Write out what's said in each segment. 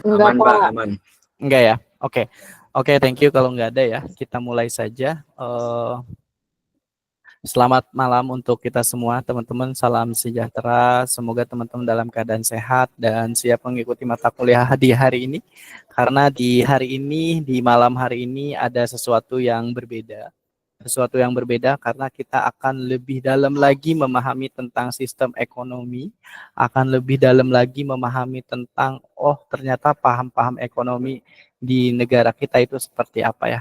Enggak, Aman, Pak. Pak, aman. Enggak ya? Oke. Oke, thank you kalau enggak ada ya. Kita mulai saja. Selamat malam untuk kita semua, teman-teman. Salam sejahtera. Semoga teman-teman dalam keadaan sehat dan siap mengikuti mata kuliah di hari ini. Karena di hari ini, di malam hari ini ada sesuatu yang berbeda. Sesuatu yang berbeda karena kita akan lebih dalam lagi memahami tentang sistem ekonomi, akan lebih dalam lagi memahami tentang, oh ternyata paham-paham ekonomi di negara kita itu seperti apa ya.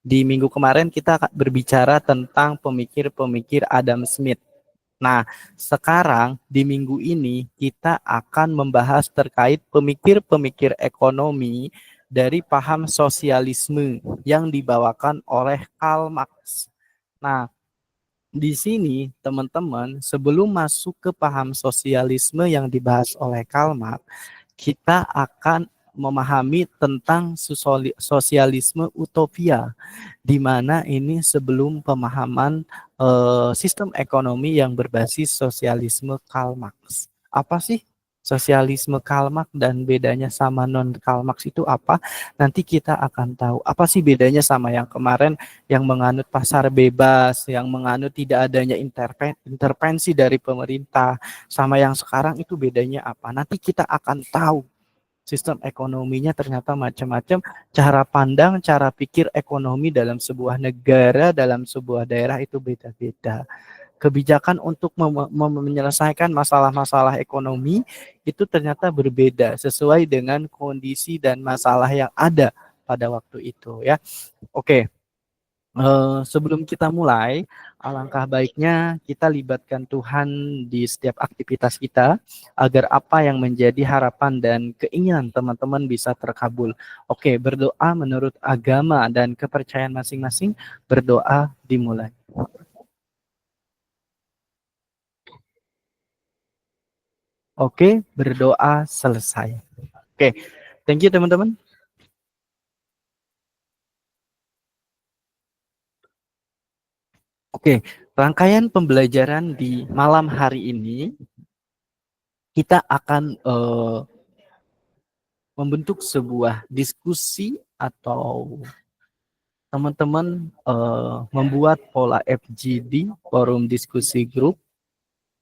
Di minggu kemarin kita berbicara tentang pemikir-pemikir Adam Smith. Nah, sekarang di minggu ini kita akan membahas terkait pemikir-pemikir ekonomi dari paham sosialisme yang dibawakan oleh Karl Marx. Nah, di sini teman-teman, sebelum masuk ke paham sosialisme yang dibahas oleh Karl Marx, kita akan memahami tentang sosialisme utopia, di mana ini sebelum pemahaman sistem ekonomi yang berbasis sosialisme Karl Marx. Apa sih sosialisme Karl Marx dan bedanya sama non Karl Marx itu apa? Nanti kita akan tahu apa sih bedanya sama yang kemarin yang menganut pasar bebas, yang menganut tidak adanya intervensi dari pemerintah, sama yang sekarang itu bedanya apa? Nanti kita akan tahu. Sistem ekonominya ternyata macam-macam, cara pandang, cara pikir ekonomi dalam sebuah negara, dalam sebuah daerah itu beda-beda. Kebijakan untuk menyelesaikan masalah-masalah ekonomi itu ternyata berbeda sesuai dengan kondisi dan masalah yang ada pada waktu itu ya. Oke. Sebelum kita mulai, alangkah baiknya kita libatkan Tuhan di setiap aktivitas kita, agar apa yang menjadi harapan dan keinginan teman-teman bisa terkabul. Oke, berdoa menurut agama dan kepercayaan masing-masing, berdoa dimulai. Oke, berdoa selesai. Oke, thank you teman-teman. Oke, rangkaian pembelajaran di malam hari ini kita akan membentuk sebuah diskusi atau teman-teman membuat pola FGD, Forum Diskusi Group,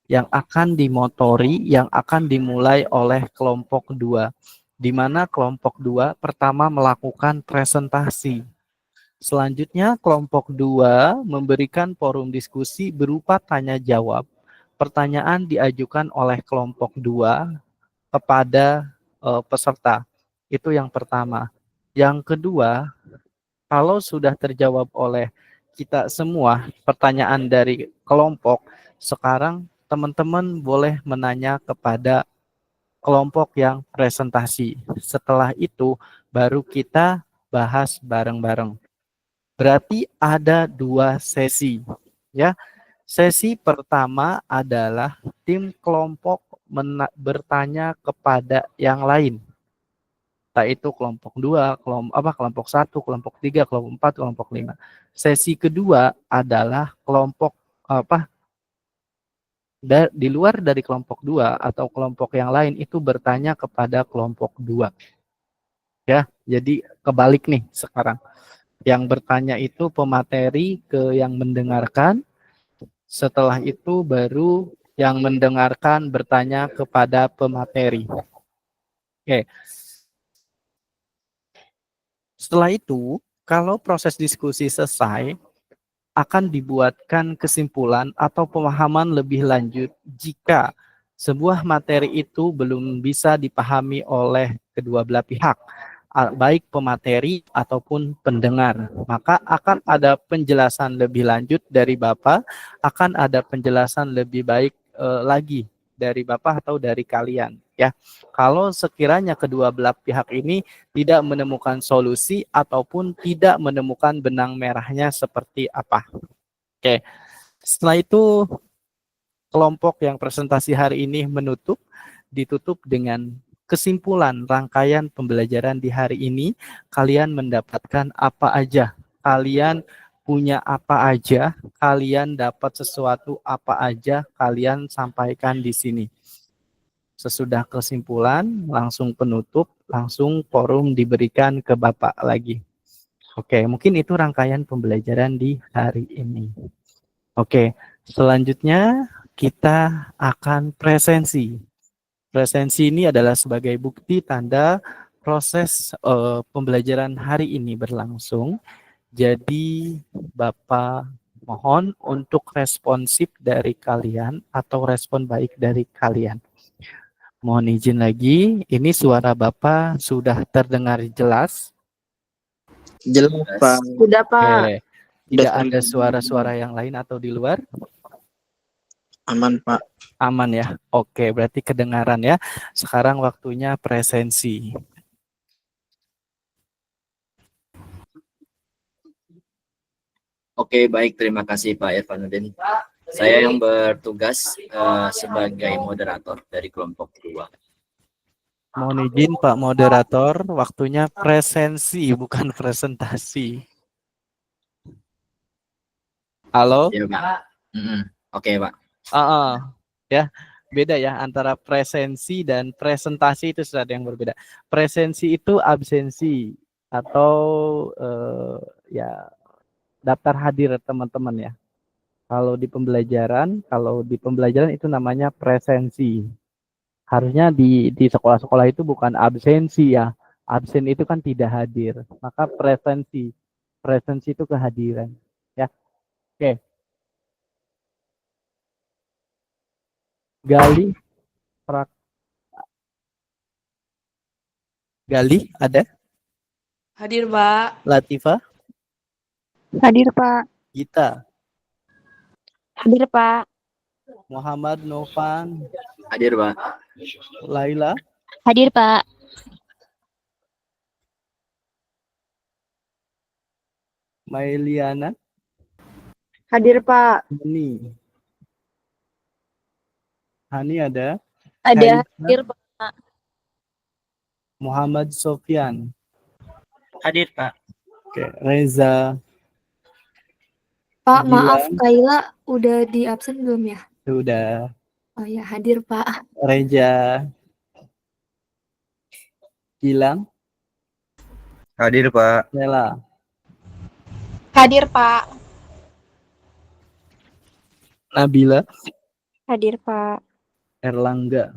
yang akan dimotori, yang akan dimulai oleh kelompok 2, di mana kelompok 2 pertama melakukan presentasi. Selanjutnya kelompok 2 memberikan forum diskusi berupa tanya jawab. Pertanyaan diajukan oleh kelompok 2 kepada peserta. Itu yang pertama. Yang kedua, kalau sudah terjawab oleh kita semua pertanyaan dari kelompok, sekarang teman-teman boleh menanya kepada kelompok yang presentasi. Setelah itu baru kita bahas bareng-bareng. Berarti ada 2 sesi, ya. Sesi pertama adalah tim kelompok bertanya kepada yang lain. Entah itu kelompok 2, kelompok 1, kelompok 3, kelompok 4, kelompok 5. Sesi kedua adalah kelompok di luar dari kelompok 2 atau kelompok yang lain itu bertanya kepada kelompok 2. Ya, jadi kebalik nih sekarang. Yang bertanya itu pemateri ke yang mendengarkan. Setelah itu baru yang mendengarkan bertanya kepada pemateri. Oke. Setelah itu, kalau proses diskusi selesai, akan dibuatkan kesimpulan atau pemahaman lebih lanjut jika sebuah materi itu belum bisa dipahami oleh kedua belah pihak, baik pemateri ataupun pendengar. Maka akan ada penjelasan lebih lanjut dari Bapak, akan ada penjelasan lebih baik lagi dari Bapak atau dari kalian. Ya, kalau sekiranya kedua belah pihak ini tidak menemukan solusi ataupun tidak menemukan benang merahnya seperti apa. Oke, setelah itu kelompok yang presentasi hari ini ditutup dengan kesimpulan rangkaian pembelajaran di hari ini. Kalian mendapatkan apa aja, kalian punya apa aja, kalian dapat sesuatu apa aja, kalian sampaikan di sini. Sesudah kesimpulan, langsung penutup, langsung forum diberikan ke Bapak lagi. Oke, mungkin itu rangkaian pembelajaran di hari ini. Oke, selanjutnya kita akan presensi. Presensi ini adalah sebagai bukti tanda proses pembelajaran hari ini berlangsung. Jadi Bapak mohon untuk responsif dari kalian atau respon baik dari kalian. Mohon izin lagi, ini suara Bapak sudah terdengar jelas? Jelas, Pak. Sudah, Pak. Oke. Tidak ada suara-suara yang lain atau di luar? Aman, Pak. Aman ya. Oke, berarti kedengaran ya. Sekarang waktunya presensi. Oke, baik. Terima kasih Pak Irfanuddin. Saya yang bertugas sebagai moderator dari kelompok 2. Mohon izin Pak Moderator, waktunya presensi bukan presentasi. Halo? Ya, Pak. Oke, Pak. Ya, beda ya antara presensi dan presentasi, itu sudah ada yang berbeda. Presensi itu absensi atau ya daftar hadir teman-teman ya. Kalau di pembelajaran itu namanya presensi. Harusnya di sekolah-sekolah itu bukan absensi ya. Absen itu kan tidak hadir. Maka presensi. Presensi itu kehadiran. Ya. Oke. Gali ada? Hadir, Pak. Latifah? Hadir, Pak. Gita? Hadir, Pak. Muhammad Novan? Hadir, Pak. Laila? Hadir, Pak. Mailiana? Hadir, Pak. Hani ada? Ada. Haisa? Hadir, Pak. Muhammad Sofyan? Hadir, Pak. Oke, Reza? Pak, Gilang? maaf, Kaila udah di absen belum ya? Sudah. Oh ya, hadir, Pak. Reja? Gilang? Hadir, Pak. Nela? Hadir, Pak. Nabila? Hadir, Pak. Erlangga?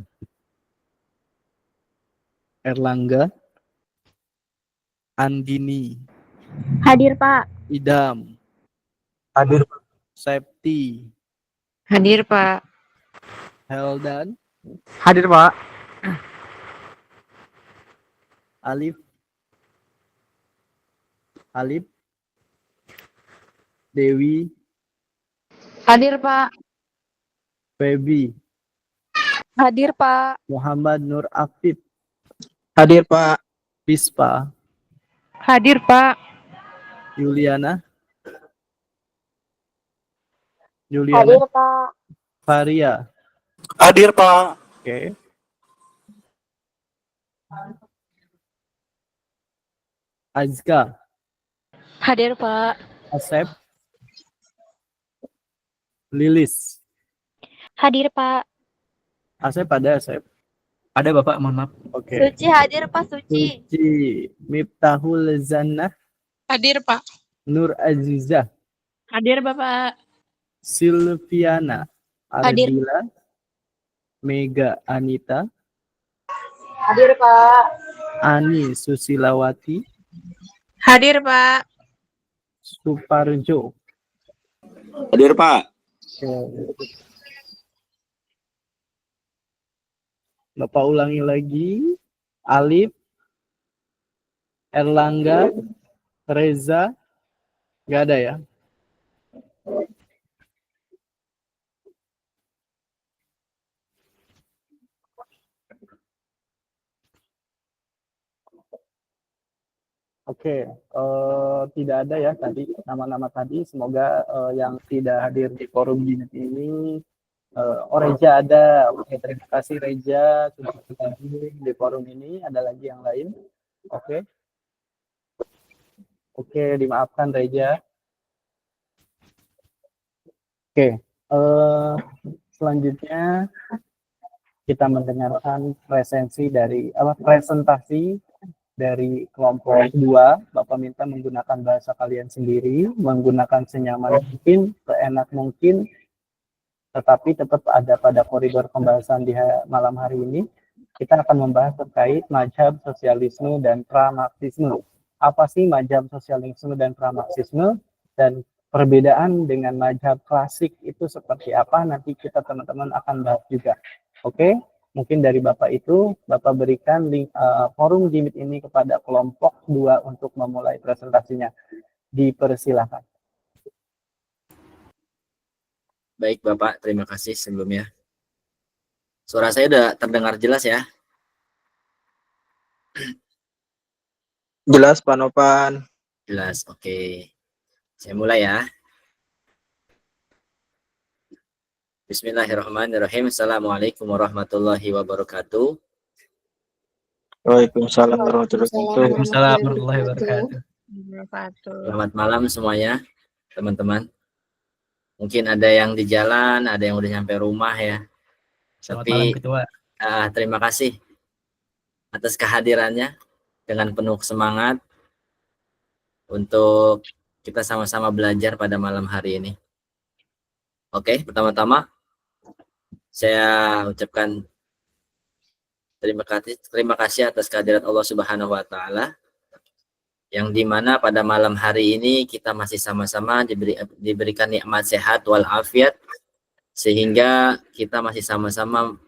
Andini? Hadir, Pak. Idam? Hadir, Pak. Septi? Hadir, Pak. Heldan? Hadir, Pak. Alif? Dewi? Hadir, Pak. Febi? Hadir, Pak. Muhammad Nur Afif? Hadir, Pak. Pispa? Hadir, Pak. Juliana? Hadir, Pak. Faria? Hadir, Pak. Oke. Azka? Hadir, Pak. Asep? Lilis? Hadir, Pak. Asep ada, Asep? Ada, Bapak. Mohon maaf. Oke. Suci hadir, Pak. Suci. Miftahul Zannah? Hadir, Pak. Nur Azizah? Hadir, Bapak. Silviana? Hadir. Ardila? Mega Anita? Hadir, Pak. Ani Susilawati? Hadir, Pak. Suparjo? Hadir, Pak. Bapak ulangi lagi. Alif? Erlangga? Reza? Nggak ada ya? Oke, tidak ada ya tadi nama-nama tadi. Semoga yang tidak hadir di forum Jinet ini, Reja ada. Oke, terima kasih Reja sudah hadir di forum ini. Ada lagi yang lain? Oke, dimaafkan Reja. Oke, selanjutnya kita mendengarkan presentasi dari kelompok 2. Bapak minta menggunakan bahasa kalian sendiri, menggunakan senyaman mungkin, seenak mungkin, tetapi tetap ada pada koridor pembahasan di malam hari ini. Kita akan membahas terkait mazhab sosialisme dan pramarxisme. Apa sih mazhab sosialisme dan pramarxisme, dan perbedaan dengan mazhab klasik itu seperti apa, nanti kita teman-teman akan bahas juga. Oke? Mungkin dari Bapak itu, Bapak berikan link forum Jimit ini kepada kelompok 2 untuk memulai presentasinya. Dipersilakan. Baik Bapak, terima kasih sebelumnya. Suara saya udah terdengar jelas ya? Jelas Pak Novan. Jelas, oke. Saya mulai ya. Bismillahirrahmanirrahim. Assalamualaikum warahmatullahi wabarakatuh. Waalaikumsalam warahmatullahi wabarakatuh. Selamat malam semuanya, teman-teman. Mungkin ada yang di jalan, ada yang udah nyampe rumah ya. Selamat malam, Ketua. Terima kasih atas kehadirannya dengan penuh semangat untuk kita sama-sama belajar pada malam hari ini. Oke, pertama-tama saya ucapkan terima kasih atas kehadirat Allah Subhanahu wa taala, yang dimana pada malam hari ini kita masih sama-sama diberikan nikmat sehat walafiat, sehingga kita masih sama-sama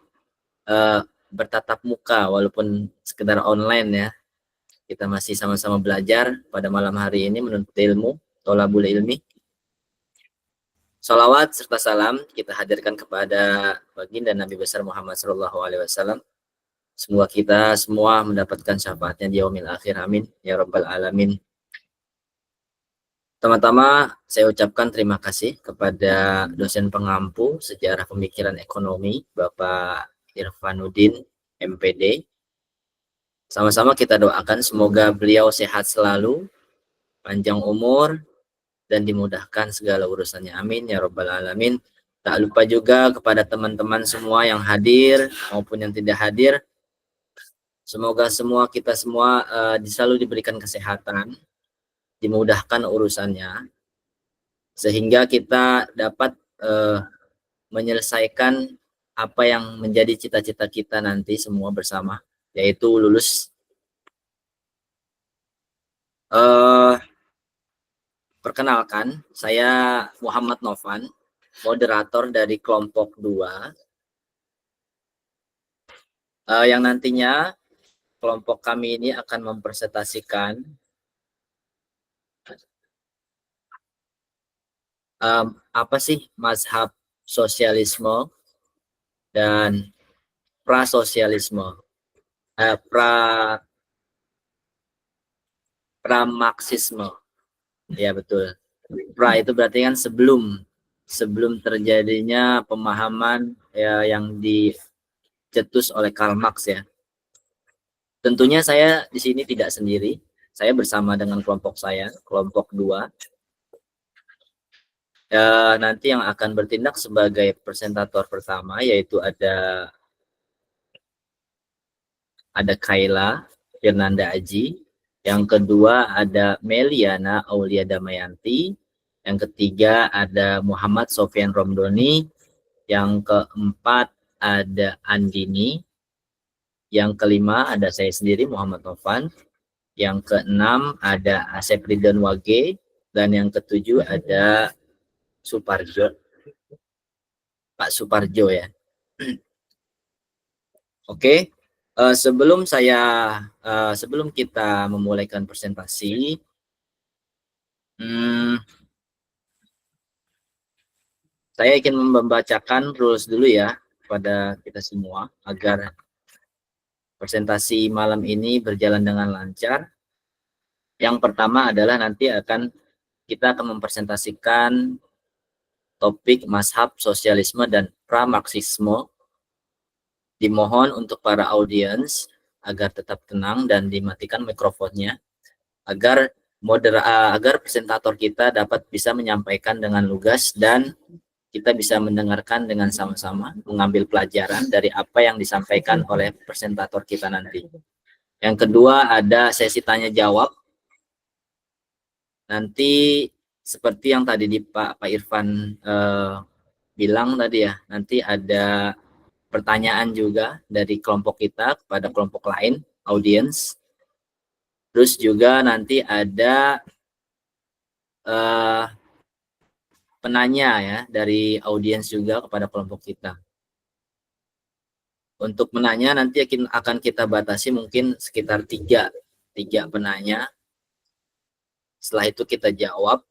bertatap muka walaupun sekedar online ya. Kita masih sama-sama belajar pada malam hari ini menuntut ilmu, tholabul ilmi. Salawat serta salam kita hadirkan kepada baginda Nabi besar Muhammad SAW. Semoga kita semua mendapatkan syafaatnya di yaumil akhir, amin ya rabbal alamin. Pertama-tama saya ucapkan terima kasih kepada dosen pengampu sejarah pemikiran ekonomi Bapak Irfanuddin MPD. Sama-sama kita doakan semoga beliau sehat selalu, panjang umur, dan dimudahkan segala urusannya, amin ya rabbal alamin. Tak lupa juga kepada teman-teman semua yang hadir maupun yang tidak hadir, semoga kita semua selalu diberikan kesehatan, dimudahkan urusannya, sehingga kita dapat menyelesaikan apa yang menjadi cita-cita kita nanti semua bersama, yaitu lulus. Perkenalkan, saya Muhammad Novan, moderator dari kelompok 2, yang nantinya kelompok kami ini akan mempresentasikan apa sih mazhab sosialisme dan prasosialisme, pramarxisme. Ya betul. Pra itu berarti kan sebelum terjadinya pemahaman ya, yang dicetus oleh Karl Marx ya. Tentunya saya di sini tidak sendiri. Saya bersama dengan kelompok saya, kelompok 2. Nanti yang akan bertindak sebagai presentator pertama yaitu ada Kayla Fernanda Aji. Yang kedua ada Meliana Aulia Damayanti. Yang ketiga ada Muhammad Sofyan Romdoni. Yang keempat ada Andini. Yang kelima ada saya sendiri Muhammad Novan. Yang keenam ada Asep Ridwan Wage. Dan yang ketujuh ada Suparjo. Pak Suparjo ya. Oke. Sebelum kita memulaikan presentasi, saya ingin membacakan rules dulu ya pada kita semua agar presentasi malam ini berjalan dengan lancar. Yang pertama adalah nanti kita akan mempresentasikan topik mazhab sosialisme dan pramarxisme. Dimohon untuk para audiens agar tetap tenang dan dimatikan mikrofonnya agar presentator kita dapat bisa menyampaikan dengan lugas dan kita bisa mendengarkan dengan sama-sama, mengambil pelajaran dari apa yang disampaikan oleh presentator kita nanti. Yang kedua ada sesi tanya jawab. Nanti seperti yang tadi Pak Irfan bilang tadi ya, nanti ada pertanyaan juga dari kelompok kita kepada kelompok lain, audiens. Terus juga nanti ada penanya ya dari audiens juga kepada kelompok kita. Untuk menanya nanti akan kita batasi mungkin sekitar tiga penanya. Setelah itu kita jawab.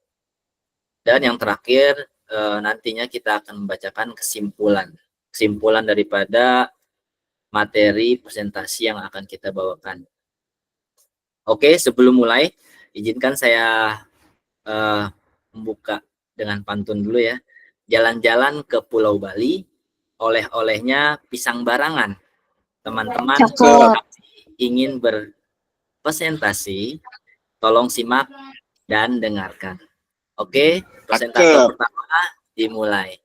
Dan yang terakhir nantinya kita akan membacakan kesimpulan daripada materi presentasi yang akan kita bawakan. Oke, sebelum mulai, izinkan saya membuka dengan pantun dulu ya. Jalan-jalan ke Pulau Bali, oleh-olehnya pisang barangan. Teman-teman ingin berpresentasi, tolong simak dan dengarkan. Oke, presentator pertama dimulai.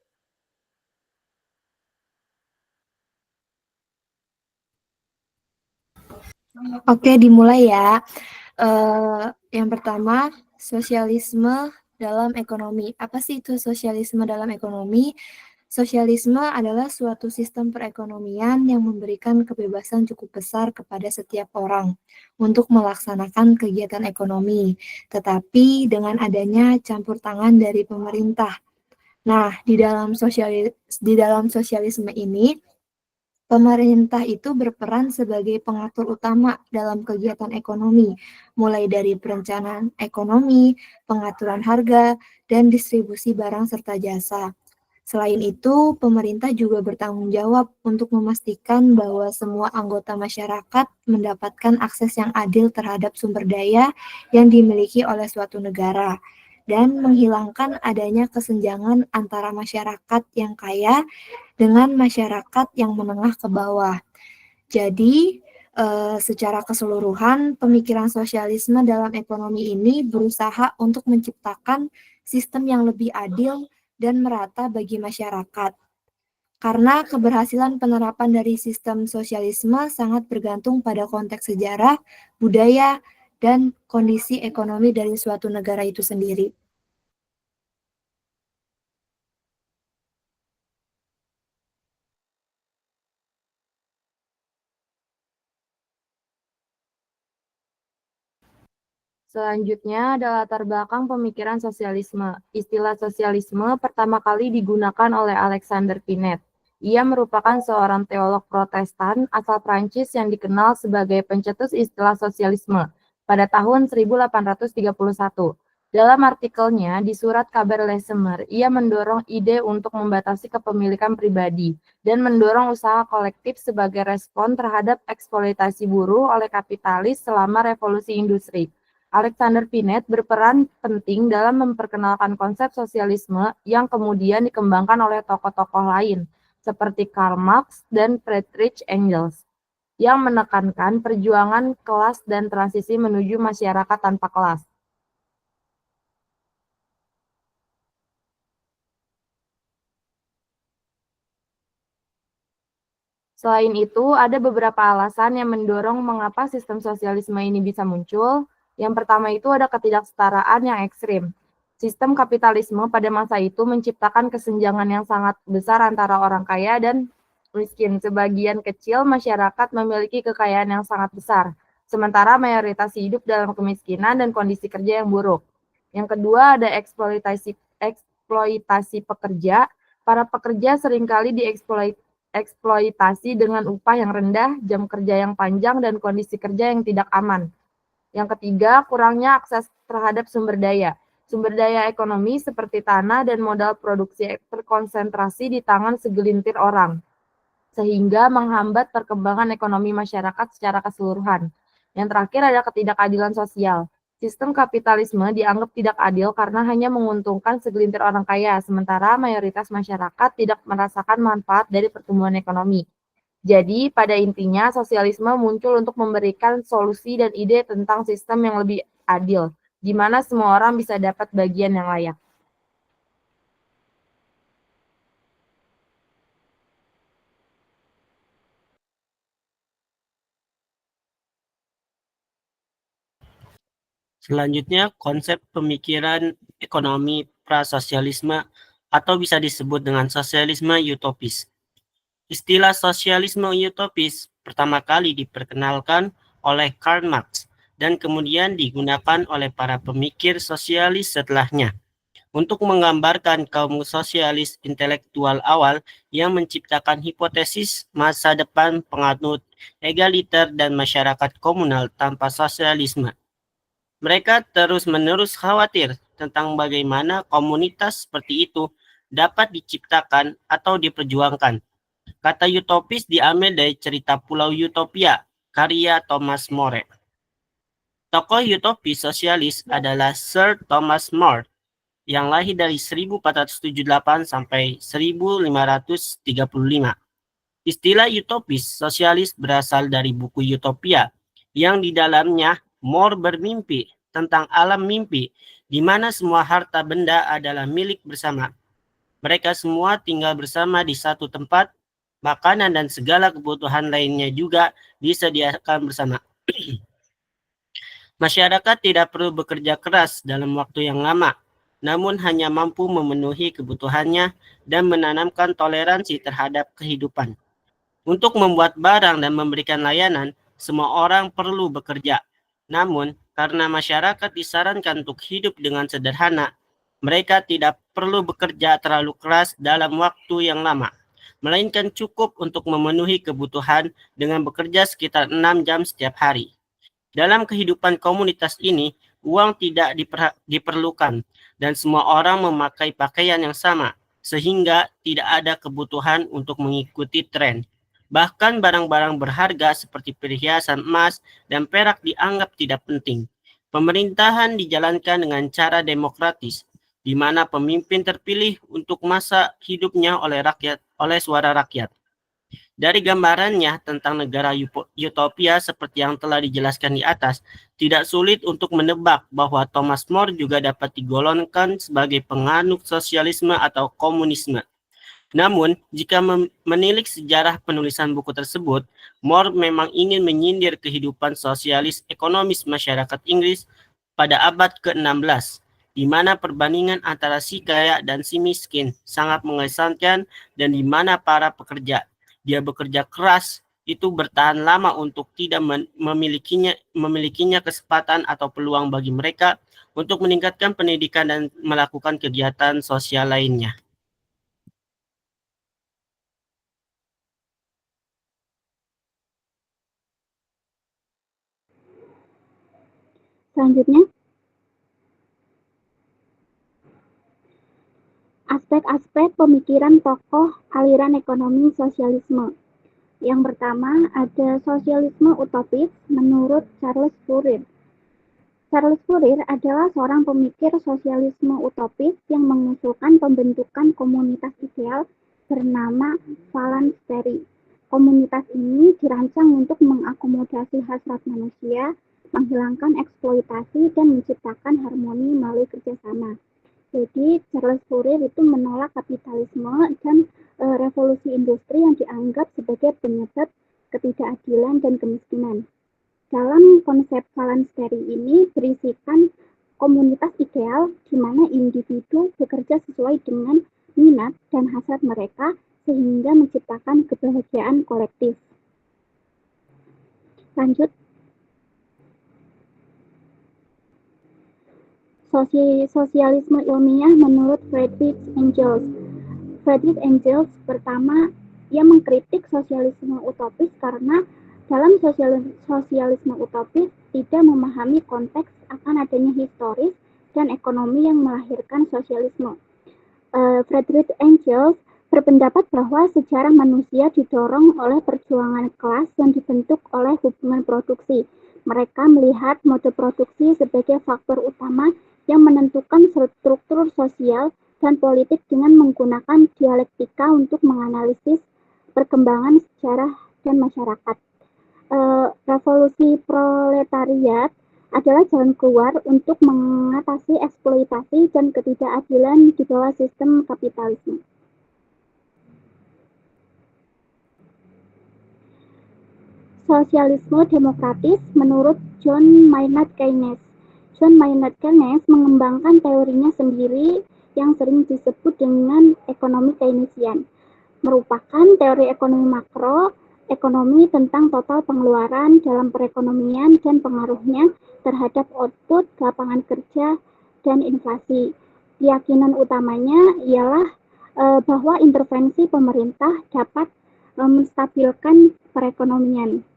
Oke, dimulai ya. Yang pertama, sosialisme dalam ekonomi. Apa sih itu sosialisme dalam ekonomi? Sosialisme adalah suatu sistem perekonomian yang memberikan kebebasan cukup besar kepada setiap orang untuk melaksanakan kegiatan ekonomi, tetapi dengan adanya campur tangan dari pemerintah. Nah, di dalam sosialisme ini, pemerintah itu berperan sebagai pengatur utama dalam kegiatan ekonomi, mulai dari perencanaan ekonomi, pengaturan harga, dan distribusi barang serta jasa. Selain itu, pemerintah juga bertanggung jawab untuk memastikan bahwa semua anggota masyarakat mendapatkan akses yang adil terhadap sumber daya yang dimiliki oleh suatu negara, dan menghilangkan adanya kesenjangan antara masyarakat yang kaya dengan masyarakat yang menengah ke bawah. Jadi, secara keseluruhan, pemikiran sosialisme dalam ekonomi ini berusaha untuk menciptakan sistem yang lebih adil dan merata bagi masyarakat. Karena keberhasilan penerapan dari sistem sosialisme sangat bergantung pada konteks sejarah, budaya, dan kondisi ekonomi dari suatu negara itu sendiri. Selanjutnya ada latar belakang pemikiran sosialisme. Istilah sosialisme pertama kali digunakan oleh Alexander Pinet. Ia merupakan seorang teolog Protestan asal Prancis yang dikenal sebagai pencetus istilah sosialisme pada tahun 1831. Dalam artikelnya di surat kabar Le Semeur, ia mendorong ide untuk membatasi kepemilikan pribadi dan mendorong usaha kolektif sebagai respon terhadap eksploitasi buruh oleh kapitalis selama revolusi industri. Alexander Pinet berperan penting dalam memperkenalkan konsep sosialisme yang kemudian dikembangkan oleh tokoh-tokoh lain, seperti Karl Marx dan Friedrich Engels, yang menekankan perjuangan kelas dan transisi menuju masyarakat tanpa kelas. Selain itu, ada beberapa alasan yang mendorong mengapa sistem sosialisme ini bisa muncul. Yang pertama itu ada ketidaksetaraan yang ekstrim. Sistem kapitalisme pada masa itu menciptakan kesenjangan yang sangat besar antara orang kaya dan miskin. Sebagian kecil masyarakat memiliki kekayaan yang sangat besar, sementara mayoritas hidup dalam kemiskinan dan kondisi kerja yang buruk. Yang kedua ada eksploitasi pekerja. Para pekerja seringkali dieksploitasi dengan upah yang rendah, jam kerja yang panjang, dan kondisi kerja yang tidak aman. Yang ketiga, kurangnya akses terhadap sumber daya. Sumber daya ekonomi seperti tanah dan modal produksi terkonsentrasi di tangan segelintir orang, sehingga menghambat perkembangan ekonomi masyarakat secara keseluruhan. Yang terakhir ada ketidakadilan sosial. Sistem kapitalisme dianggap tidak adil karena hanya menguntungkan segelintir orang kaya, sementara mayoritas masyarakat tidak merasakan manfaat dari pertumbuhan ekonomi. Jadi, pada intinya, sosialisme muncul untuk memberikan solusi dan ide tentang sistem yang lebih adil, di mana semua orang bisa dapat bagian yang layak. Selanjutnya, konsep pemikiran ekonomi prasosialisme atau bisa disebut dengan sosialisme utopis. Istilah sosialisme utopis pertama kali diperkenalkan oleh Karl Marx dan kemudian digunakan oleh para pemikir sosialis setelahnya untuk menggambarkan kaum sosialis intelektual awal yang menciptakan hipotesis masa depan penganut egaliter dan masyarakat komunal tanpa sosialisme. Mereka terus-menerus khawatir tentang bagaimana komunitas seperti itu dapat diciptakan atau diperjuangkan. Kata utopis diambil dari cerita Pulau Utopia, karya Thomas More. Tokoh utopis sosialis adalah Sir Thomas More yang lahir dari 1478 sampai 1535. Istilah utopis sosialis berasal dari buku Utopia yang di dalamnya More bermimpi tentang alam mimpi di mana semua harta benda adalah milik bersama. Mereka semua tinggal bersama di satu tempat, makanan dan segala kebutuhan lainnya juga disediakan bersama. Masyarakat tidak perlu bekerja keras dalam waktu yang lama, namun hanya mampu memenuhi kebutuhannya dan menanamkan toleransi terhadap kehidupan. Untuk membuat barang dan memberikan layanan, semua orang perlu bekerja. Namun, karena masyarakat disarankan untuk hidup dengan sederhana, mereka tidak perlu bekerja terlalu keras dalam waktu yang lama, melainkan cukup untuk memenuhi kebutuhan dengan bekerja sekitar 6 jam setiap hari. Dalam kehidupan komunitas ini, uang tidak diperlukan dan semua orang memakai pakaian yang sama, sehingga tidak ada kebutuhan untuk mengikuti tren. Bahkan barang-barang berharga seperti perhiasan emas dan perak dianggap tidak penting. Pemerintahan dijalankan dengan cara demokratis, di mana pemimpin terpilih untuk masa hidupnya oleh suara rakyat. Dari gambarannya tentang negara utopia seperti yang telah dijelaskan di atas, tidak sulit untuk menebak bahwa Thomas More juga dapat digolongkan sebagai penganut sosialisme atau komunisme. Namun, jika menilik sejarah penulisan buku tersebut, More memang ingin menyindir kehidupan sosialis ekonomis masyarakat Inggris pada abad ke-16, di mana perbandingan antara si kaya dan si miskin sangat mengesankan dan di mana para pekerja dia bekerja keras itu bertahan lama untuk tidak memilikinya kesempatan atau peluang bagi mereka untuk meningkatkan pendidikan dan melakukan kegiatan sosial lainnya. Selanjutnya, aspek-aspek pemikiran tokoh aliran ekonomi sosialisme. Yang pertama ada sosialisme utopis menurut Charles Fourier. Charles Fourier adalah seorang pemikir sosialisme utopis yang mengusulkan pembentukan komunitas ideal bernama Phalansteri. Komunitas ini dirancang untuk mengakomodasi hasrat manusia, menghilangkan eksploitasi, dan menciptakan harmoni melalui kerjasama. Jadi Charles Fourier itu menolak kapitalisme dan revolusi industri yang dianggap sebagai penyebab ketidakadilan dan kemiskinan. Dalam konsep Phalansteri ini berisikan komunitas ideal di mana individu bekerja sesuai dengan minat dan hasrat mereka sehingga menciptakan kebahagiaan kolektif. Lanjut. Sosialisme ilmiah menurut Friedrich Engels. Friedrich Engels pertama, ia mengkritik sosialisme utopis karena dalam sosialisme utopis tidak memahami konteks akan adanya historis dan ekonomi yang melahirkan sosialisme. Friedrich Engels berpendapat bahwa sejarah manusia didorong oleh perjuangan kelas yang dibentuk oleh hubungan produksi. Mereka melihat mode produksi sebagai faktor utama yang menentukan struktur sosial dan politik dengan menggunakan dialektika untuk menganalisis perkembangan sejarah dan masyarakat. Revolusi proletariat adalah jalan keluar untuk mengatasi eksploitasi dan ketidakadilan di bawah sistem kapitalisme. Sosialisme demokratis menurut John Maynard Keynes. John Maynard Keynes mengembangkan teorinya sendiri yang sering disebut dengan ekonomi Keynesian, merupakan teori ekonomi makro, ekonomi tentang total pengeluaran dalam perekonomian dan pengaruhnya terhadap output, lapangan kerja, dan inflasi. Keyakinan utamanya ialah bahwa intervensi pemerintah dapat menstabilkan perekonomian.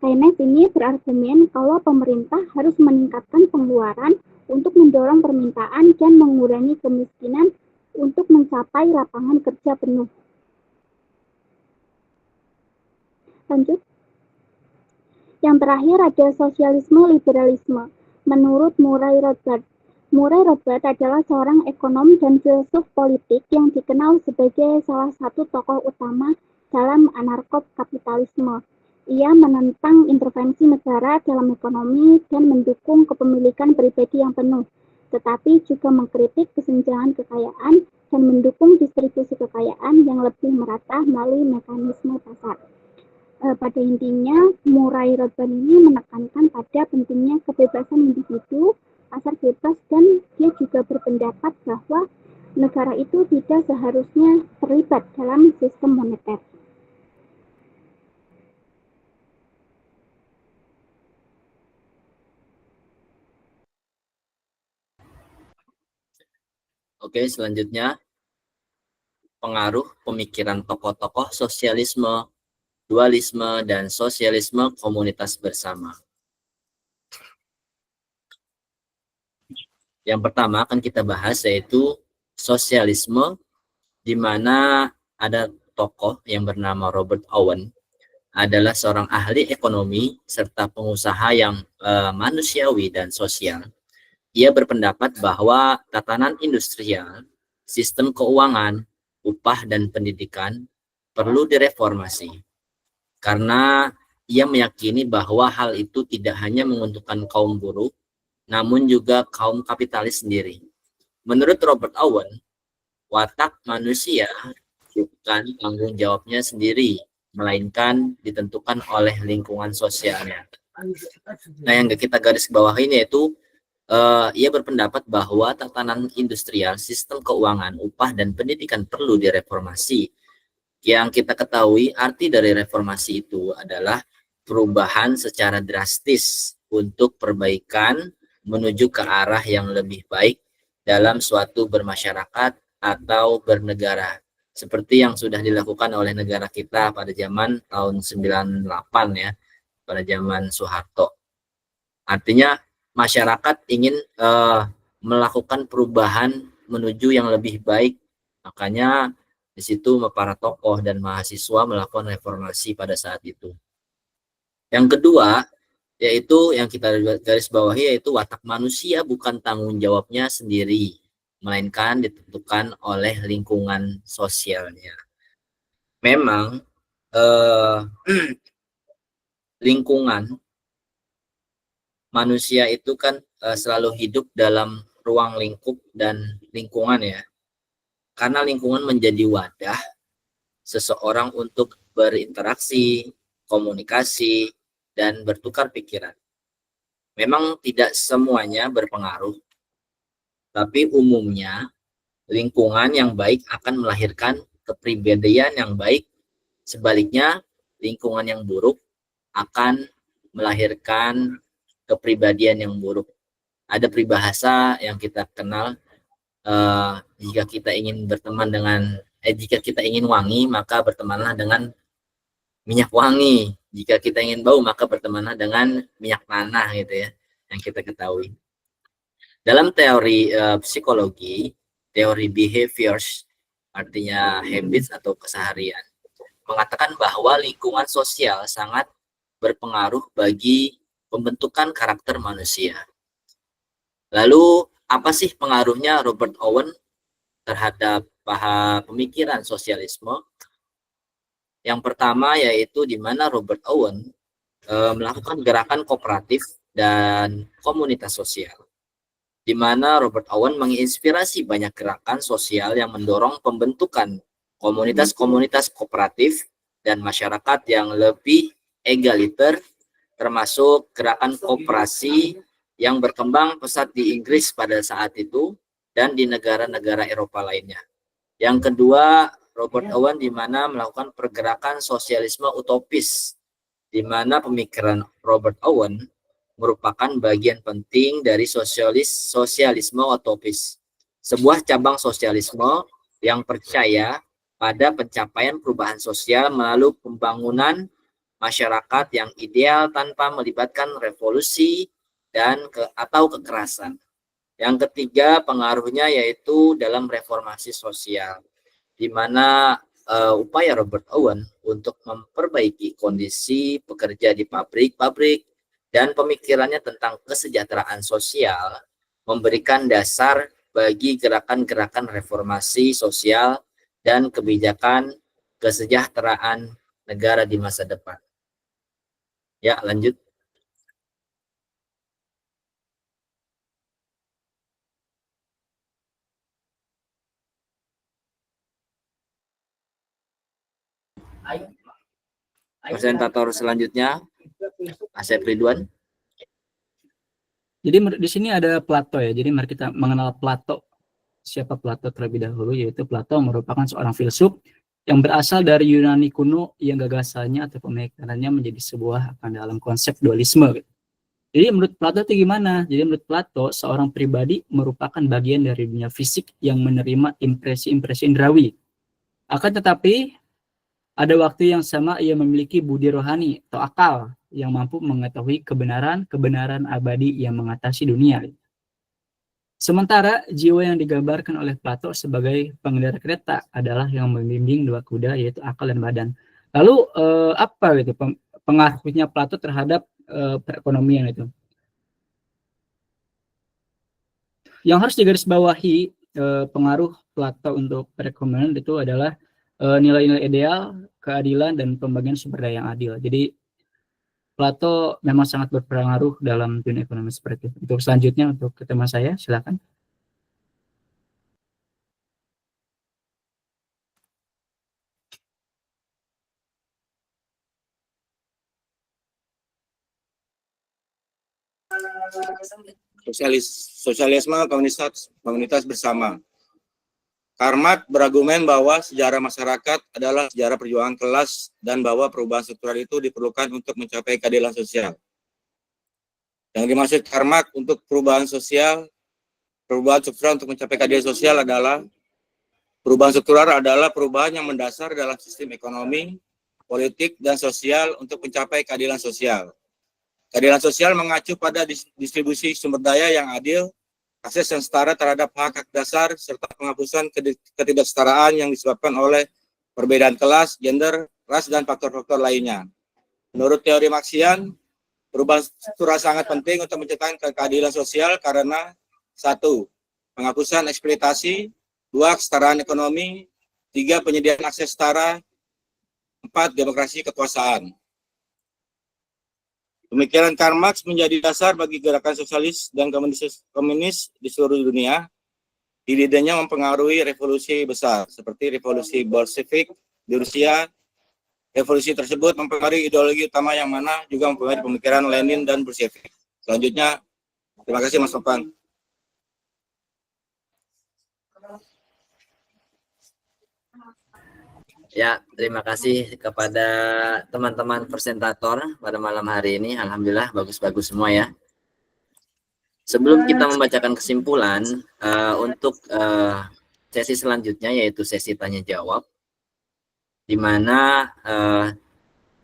Keynes ini berargumen kalau pemerintah harus meningkatkan pengeluaran untuk mendorong permintaan dan mengurangi kemiskinan untuk mencapai lapangan kerja penuh. Lanjut. Yang terakhir ada sosialisme liberalisme. Menurut Murray Rothbard. Murray Rothbard adalah seorang ekonom dan filsuf politik yang dikenal sebagai salah satu tokoh utama dalam anarko-kapitalisme. Ia menentang intervensi negara dalam ekonomi dan mendukung kepemilikan pribadi yang penuh, tetapi juga mengkritik kesenjangan kekayaan dan mendukung distribusi kekayaan yang lebih merata melalui mekanisme pasar. Pada intinya, Murray Rothbard ini menekankan pada pentingnya kebebasan individu, pasar bebas, dan dia juga berpendapat bahwa negara itu tidak seharusnya terlibat dalam sistem moneter. Oke, selanjutnya pengaruh pemikiran tokoh-tokoh sosialisme, dualisme, dan sosialisme komunitas bersama. Yang pertama akan kita bahas yaitu sosialisme, di mana ada tokoh yang bernama Robert Owen, adalah seorang ahli ekonomi serta pengusaha yang manusiawi dan sosial. Ia berpendapat bahwa tatanan industrial, sistem keuangan, upah, dan pendidikan perlu direformasi. Karena ia meyakini bahwa hal itu tidak hanya menguntungkan kaum buruh, namun juga kaum kapitalis sendiri. Menurut Robert Owen, watak manusia bukan tanggung jawabnya sendiri, melainkan ditentukan oleh lingkungan sosialnya. Nah, yang kita garis bawahi ini yaitu ia berpendapat bahwa tatanan industrial, sistem keuangan, upah, dan pendidikan perlu direformasi. Yang kita ketahui, arti dari reformasi itu adalah perubahan secara drastis untuk perbaikan menuju ke arah yang lebih baik dalam suatu bermasyarakat atau bernegara. Seperti yang sudah dilakukan oleh negara kita pada zaman tahun 98 ya, pada zaman Soeharto. Artinya masyarakat ingin melakukan perubahan menuju yang lebih baik. Makanya di situ para tokoh dan mahasiswa melakukan reformasi pada saat itu. Yang kedua, yaitu yang kita garis bawahi, yaitu watak manusia bukan tanggung jawabnya sendiri, melainkan ditentukan oleh lingkungan sosialnya. Memang lingkungan manusia itu kan selalu hidup dalam ruang lingkup dan lingkungan ya. Karena lingkungan menjadi wadah seseorang untuk berinteraksi, komunikasi, dan bertukar pikiran. Memang tidak semuanya berpengaruh, tapi umumnya lingkungan yang baik akan melahirkan kepribadian yang baik. Sebaliknya, lingkungan yang buruk akan melahirkan kepribadian yang buruk. Ada peribahasa yang kita kenal, jika kita ingin berteman dengan jika kita ingin wangi, maka bertemanlah dengan minyak wangi. Jika kita ingin bau, maka bertemanlah dengan minyak tanah, gitu ya, yang kita ketahui. Dalam teori psikologi, teori behaviors, artinya habits atau keseharian, mengatakan bahwa lingkungan sosial sangat berpengaruh bagi pembentukan karakter manusia. Lalu, apa sih pengaruhnya Robert Owen terhadap pemikiran sosialisme? Yang pertama yaitu di mana Robert Owen melakukan gerakan kooperatif dan komunitas sosial. Di mana Robert Owen menginspirasi banyak gerakan sosial yang mendorong pembentukan komunitas-komunitas kooperatif dan masyarakat yang lebih egaliter, termasuk gerakan koperasi yang berkembang pesat di Inggris pada saat itu dan di negara-negara Eropa lainnya. Yang kedua, Robert Owen di mana melakukan pergerakan sosialisme utopis, di mana pemikiran Robert Owen merupakan bagian penting dari sosialisme utopis, sebuah cabang sosialisme yang percaya pada pencapaian perubahan sosial melalui pembangunan masyarakat yang ideal tanpa melibatkan revolusi atau kekerasan. Yang ketiga, pengaruhnya yaitu dalam reformasi sosial, di mana upaya Robert Owen untuk memperbaiki kondisi pekerja di pabrik-pabrik dan pemikirannya tentang kesejahteraan sosial memberikan dasar bagi gerakan-gerakan reformasi sosial dan kebijakan kesejahteraan negara di masa depan. Ya, lanjut. Presentator selanjutnya, Asep Ridwan. Jadi di sini ada Plato ya. Jadi mari kita mengenal Plato. Siapa Plato terlebih dahulu? Yaitu Plato merupakan seorang filsuf yang berasal dari Yunani kuno yang gagasannya atau pemikirannya menjadi sebuah akan dalam konsep dualisme. Jadi menurut Plato itu gimana? Jadi menurut Plato, seorang pribadi merupakan bagian dari dunia fisik yang menerima impresi-impresi indrawi. Akan tetapi ada waktu yang sama ia memiliki budi rohani atau akal yang mampu mengetahui kebenaran abadi yang mengatasi dunia. Sementara jiwa yang digambarkan oleh Plato sebagai pengendara kereta adalah yang membimbing dua kuda, yaitu akal dan badan. Lalu apa gitu pengaruhnya Plato terhadap perekonomian itu? Yang harus digarisbawahi pengaruh Plato untuk perekonomian itu adalah nilai-nilai ideal, keadilan, dan pembagian sumber daya yang adil. Jadi Plato memang sangat berpengaruh dalam dunia ekonomi seperti itu. Untuk selanjutnya untuk tema saya, silakan. Sosialisme komunitas bersama. Karl Marx berargumen bahwa sejarah masyarakat adalah sejarah perjuangan kelas dan bahwa perubahan struktural itu diperlukan untuk mencapai keadilan sosial. Yang dimaksud Karl Marx untuk perubahan struktural untuk mencapai keadilan sosial adalah perubahan yang mendasar dalam sistem ekonomi, politik, dan sosial untuk mencapai keadilan sosial. Keadilan sosial mengacu pada distribusi sumber daya yang adil, akses yang setara terhadap hak-hak dasar, serta penghapusan ketidaksetaraan yang disebabkan oleh perbedaan kelas, gender, ras, dan faktor-faktor lainnya. Menurut teori Marxian, perubahan struktural sangat penting untuk menciptakan keadilan sosial karena 1. Penghapusan eksploitasi, 2. Kesetaraan ekonomi, 3. Penyediaan akses setara, 4. Demokrasi kekuasaan. Pemikiran Karl Marx menjadi dasar bagi gerakan sosialis dan komunis di seluruh dunia. Idenya mempengaruhi revolusi besar, seperti revolusi Bolshevik di Rusia. Revolusi tersebut mempengaruhi ideologi utama yang mana juga mempengaruhi pemikiran Lenin dan Bolshevik. Selanjutnya, terima kasih Mas Topan. Ya, terima kasih kepada teman-teman presentator pada malam hari ini. Alhamdulillah bagus-bagus semua ya. Sebelum kita membacakan kesimpulan, untuk sesi selanjutnya yaitu sesi tanya jawab, di mana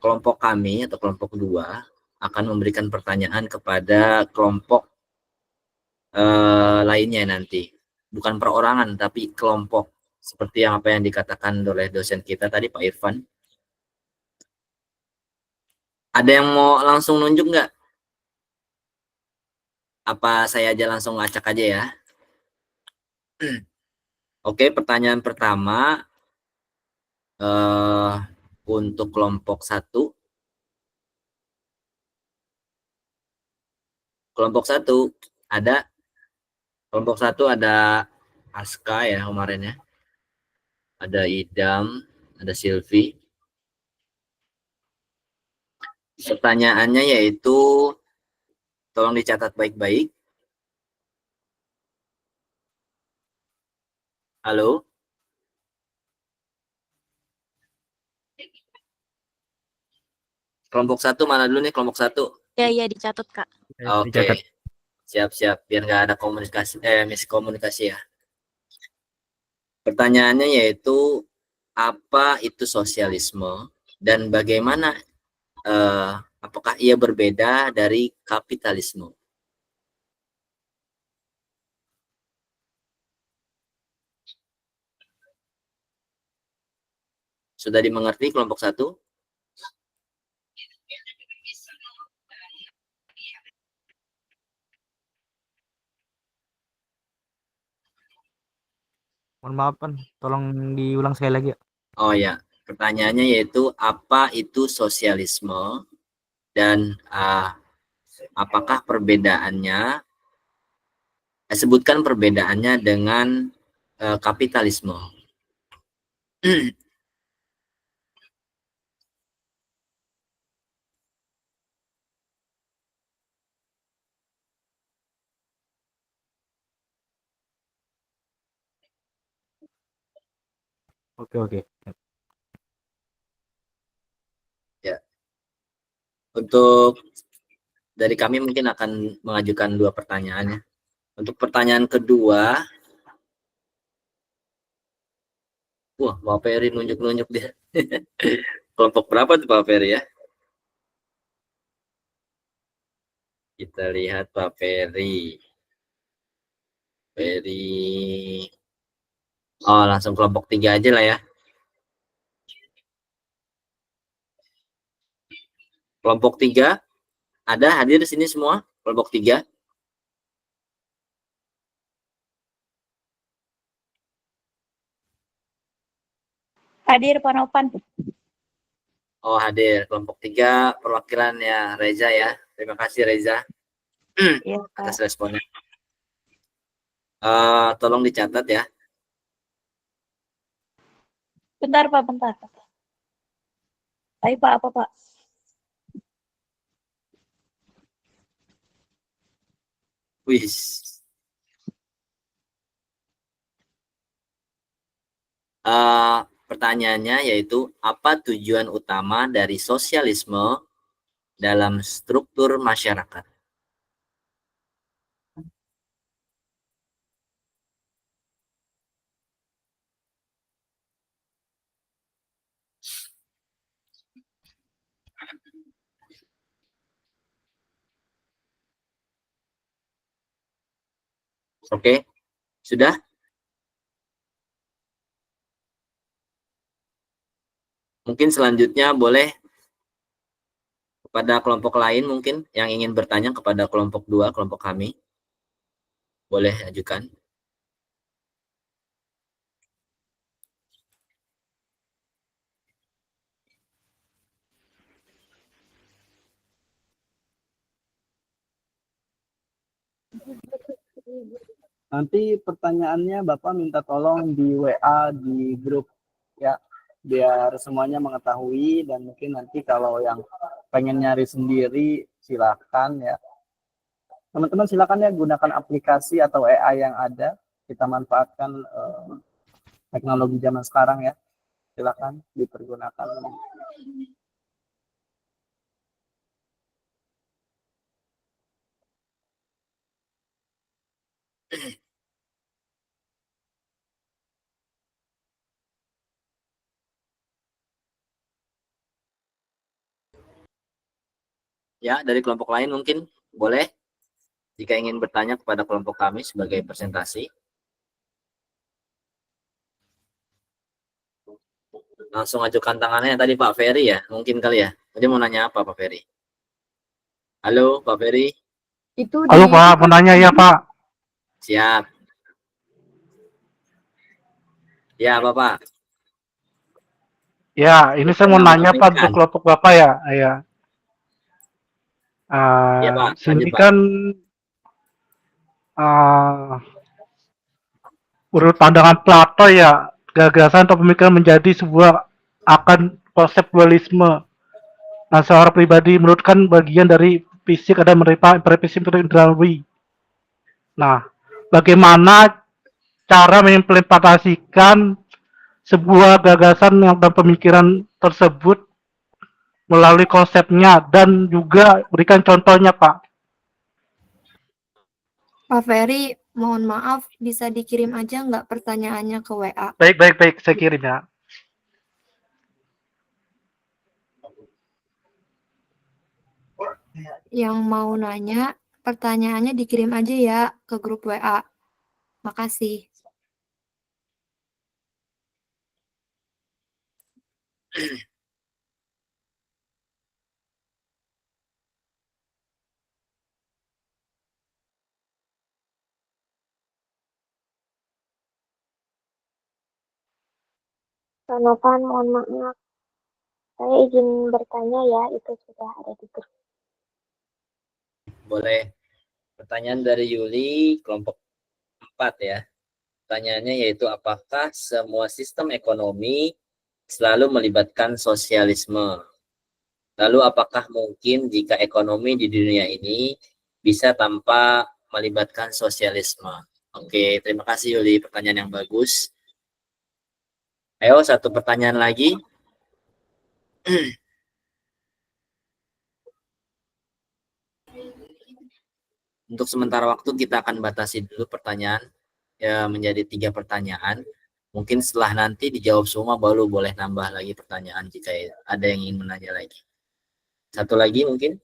kelompok kami atau kelompok 2 akan memberikan pertanyaan kepada kelompok lainnya nanti. Bukan perorangan tapi kelompok. Seperti apa yang dikatakan oleh dosen kita tadi, Pak Irfan. Ada yang mau langsung nunjuk nggak? Apa saya aja langsung acak aja ya? Oke, pertanyaan pertama untuk kelompok 1. Kelompok 1 ada. Kelompok 1 ada Aska ya kemarin ya. Ada Idam, ada Silvi. Pertanyaannya yaitu Tolong dicatat baik-baik. Halo? Kelompok 1 mana dulu nih, kelompok 1? Ya, dicatat, Kak. Oke. Siap-siap, biar nggak ada miskomunikasi ya. Pertanyaannya yaitu, apa itu sosialisme dan bagaimana, apakah ia berbeda dari kapitalisme? Sudah dimengerti kelompok 1? Mohon maaf, Pan. Tolong diulang sekali lagi ya. Oh ya, pertanyaannya yaitu apa itu sosialisme dan apakah perbedaannya, sebutkan perbedaannya dengan kapitalisme. Oke. Ya. Untuk dari kami mungkin akan mengajukan 2 pertanyaan ya. Untuk pertanyaan kedua, wah, Pak Ferry nunjuk-nunjuk dia. Kelompok berapa tuh Pak Ferry ya? Kita lihat Pak Ferry. Oh, langsung kelompok 3 aja lah ya. Kelompok 3 ada hadir di sini semua? Kelompok 3? Hadir, Pak Nopan. Oh, hadir. Kelompok 3 perwakilan ya Reza ya. Terima kasih Reza Iya, Pak. atas responnya. Tolong dicatat ya. Bentar, Pak, bentar. Ayo, Pak, apa, Pak? Wis. Pertanyaannya yaitu, apa tujuan utama dari sosialisme dalam struktur masyarakat? Oke, sudah? Mungkin selanjutnya boleh kepada kelompok lain mungkin yang ingin bertanya kepada kelompok 2, kelompok kami. Boleh ajukan. Nanti pertanyaannya Bapak minta tolong di WA di grup ya, biar semuanya mengetahui, dan mungkin nanti kalau yang pengen nyari sendiri silakan ya. Teman-teman silakan ya gunakan aplikasi atau AI yang ada. Kita manfaatkan teknologi zaman sekarang ya. Silakan dipergunakan. Ya, dari kelompok lain mungkin boleh jika ingin bertanya kepada kelompok kami sebagai presentasi. Langsung ajukan tangannya tadi Pak Ferry ya, mungkin kali ya. Dia mau nanya apa Pak Ferry? Halo Pak Ferry. Halo Pak, mau nanya ya Pak. Siap. Ya Bapak. Ya, ini saya mau nanya Pak untuk kelompok Bapak ya. Ya. Ya Pak, Sini lanjut, Pak. kan menurut pandangan Plato ya, gagasan atau pemikiran menjadi sebuah akan konsep dualisme. Nah, seorang pribadi menurut kan bagian dari fisik, ada fisik indrawi. Nah, bagaimana cara mengimplementasikan sebuah gagasan dan pemikiran tersebut melalui konsepnya dan juga berikan contohnya, Pak. Pak Ferry, mohon maaf, bisa dikirim aja nggak pertanyaannya ke WA? Baik, saya kirim ya. Yang mau nanya, pertanyaannya dikirim aja ya ke grup WA. Makasih. Novan, mohon maaf. Saya izin bertanya ya, itu sudah ada di grup. Boleh. Pertanyaan dari Yuli, kelompok 4 ya. Pertanyaannya yaitu apakah semua sistem ekonomi selalu melibatkan sosialisme? Lalu apakah mungkin jika ekonomi di dunia ini bisa tanpa melibatkan sosialisme? Oke, terima kasih Yuli, pertanyaan yang bagus. Ayo, satu pertanyaan lagi. Untuk sementara waktu kita akan batasi dulu pertanyaan ya menjadi 3 pertanyaan. Mungkin setelah nanti dijawab semua baru boleh nambah lagi pertanyaan jika ada yang ingin menanya lagi. Satu lagi mungkin.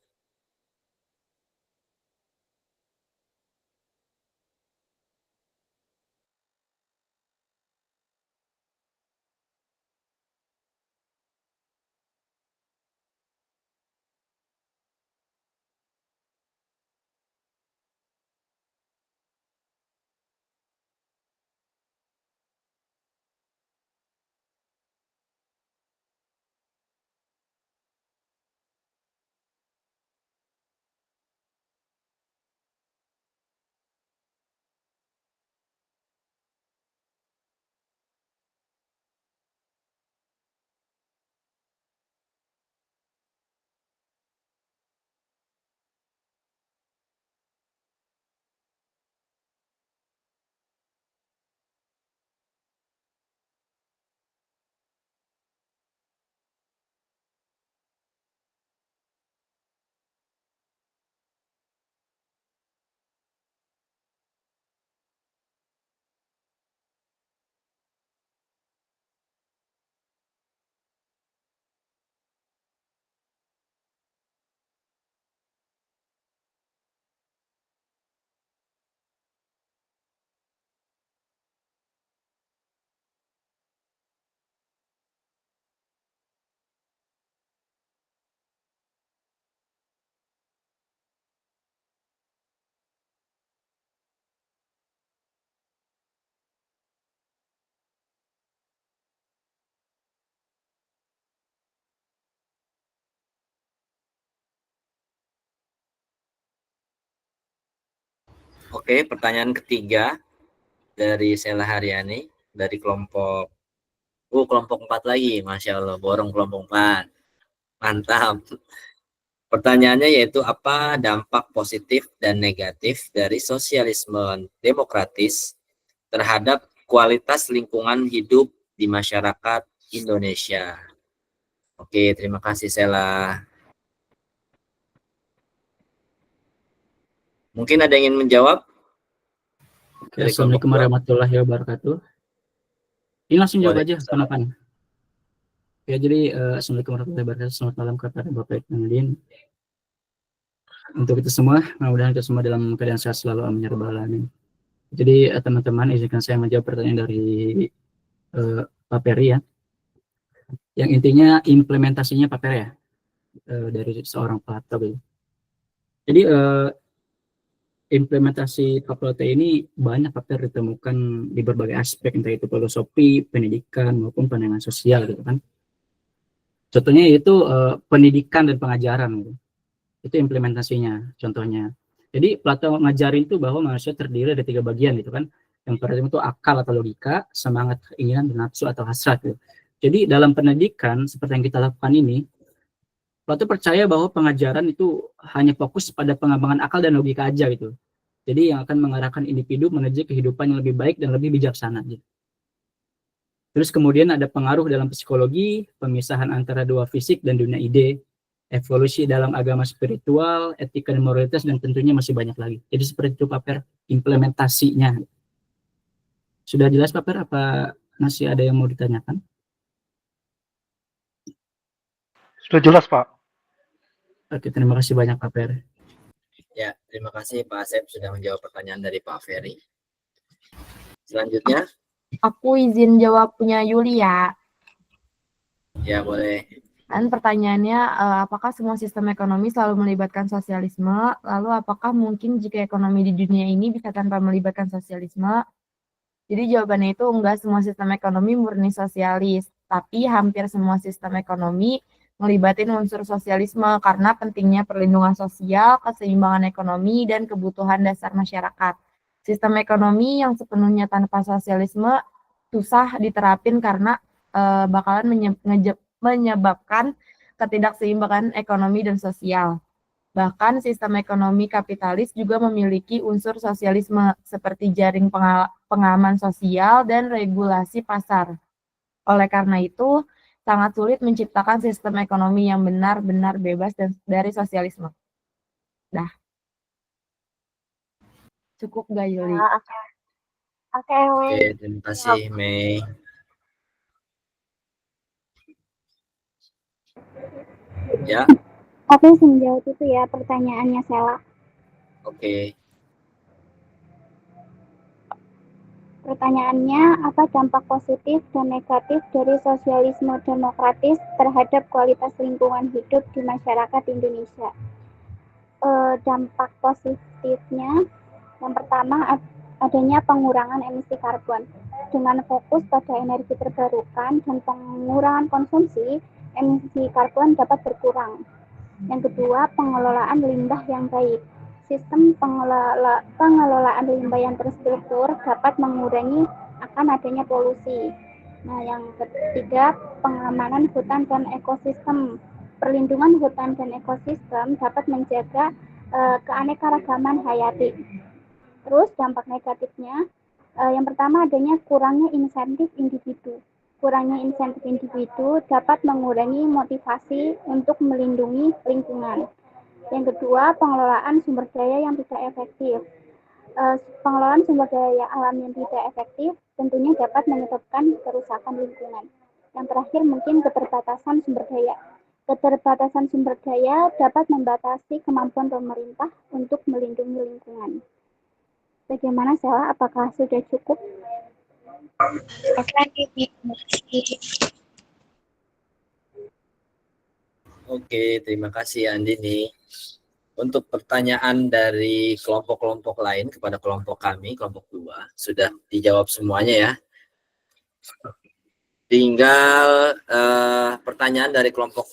Oke, pertanyaan ketiga dari Sela Haryani dari kelompok kelompok 4 lagi, Masya Allah, borong kelompok 4. Mantap. Pertanyaannya yaitu apa dampak positif dan negatif dari sosialisme demokratis terhadap kualitas lingkungan hidup di masyarakat Indonesia. Oke, terima kasih Sela. Mungkin ada yang ingin menjawab? Oke, Assalamualaikum warahmatullahi wabarakatuh. Ini langsung jawab aja, kenapa? Ya, jadi Assalamualaikum warahmatullahi wabarakatuh. Selamat malam kepada Bapak Nurdin. Untuk itu semua, mudah-mudahan kita semua dalam keadaan sehat selalu, amin ya rabbal alamin. Jadi teman-teman, izinkan saya menjawab pertanyaan dari Pak Peri ya. Yang intinya implementasinya Pak Peri ya, dari seorang Plato. Jadi implementasi Pak Plato ini banyak faktor ditemukan di berbagai aspek, entah itu filosofi, pendidikan maupun pandangan sosial gitu kan. Contohnya yaitu pendidikan dan pengajaran gitu. Itu implementasinya contohnya. Jadi Plato ngajarin itu bahwa manusia terdiri dari 3 bagian gitu kan. Yang pertama itu akal atau logika, semangat, keinginan, dan nafsu atau hasrat gitu. Jadi dalam pendidikan seperti yang kita lakukan ini, Plato percaya bahwa pengajaran itu hanya fokus pada pengembangan akal dan logika aja gitu. Jadi yang akan mengarahkan individu menuju kehidupan yang lebih baik dan lebih bijaksana gitu. Terus kemudian ada pengaruh dalam psikologi, pemisahan antara dua fisik dan dunia ide, evolusi dalam agama spiritual, etika dan moralitas, dan tentunya masih banyak lagi. Jadi seperti itu Pak Per, implementasinya. Sudah jelas Pak Per, apa masih ada yang mau ditanyakan? Sudah jelas, Pak. Oke, terima kasih banyak Pak Per. Ya, terima kasih Pak Asep sudah menjawab pertanyaan dari Pak Ferry. Selanjutnya, Aku izin jawab punya Yuli ya. ya boleh. Dan pertanyaannya, apakah semua sistem ekonomi selalu melibatkan sosialisme? Lalu apakah mungkin jika ekonomi di dunia ini bisa tanpa melibatkan sosialisme? Jadi jawabannya itu enggak, semua sistem ekonomi murni sosialis, tapi hampir semua sistem ekonomi melibatin unsur sosialisme karena pentingnya perlindungan sosial, keseimbangan ekonomi, dan kebutuhan dasar masyarakat. Sistem ekonomi yang sepenuhnya tanpa sosialisme susah diterapin karena bakalan menyebabkan ketidakseimbangan ekonomi dan sosial. Bahkan sistem ekonomi kapitalis juga memiliki unsur sosialisme seperti jaring pengaman sosial dan regulasi pasar. Oleh karena itu, sangat sulit menciptakan sistem ekonomi yang benar-benar bebas dari sosialisme. Dah. Cukup gak Yuli? Oke, Oke, terima kasih Mei. Ya, aku bisa menjawab itu ya pertanyaannya Sela. oke. Pertanyaannya, apa dampak positif dan negatif dari sosialisme demokratis terhadap kualitas lingkungan hidup di masyarakat Indonesia? Dampak positifnya, yang pertama adanya pengurangan emisi karbon. Dengan fokus pada energi terbarukan dan pengurangan konsumsi, emisi karbon dapat berkurang. Yang kedua, pengelolaan limbah yang baik. Sistem pengelolaan limbah yang terstruktur dapat mengurangi akan adanya polusi. Nah, yang ketiga, pengamanan hutan dan ekosistem. Perlindungan hutan dan ekosistem dapat menjaga keanekaragaman hayati. Terus dampak negatifnya, yang pertama adanya kurangnya insentif individu. Kurangnya insentif individu dapat mengurangi motivasi untuk melindungi lingkungan. Yang kedua, pengelolaan sumber daya yang tidak efektif. Pengelolaan sumber daya alam yang tidak efektif tentunya dapat menyebabkan kerusakan lingkungan. Yang terakhir mungkin keterbatasan sumber daya. Keterbatasan sumber daya dapat membatasi kemampuan pemerintah untuk melindungi lingkungan. Bagaimana Sela? Apakah sudah cukup? Oke, terima kasih Andini. Untuk pertanyaan dari kelompok-kelompok lain kepada kelompok kami, kelompok 2, sudah dijawab semuanya ya. Tinggal pertanyaan dari kelompok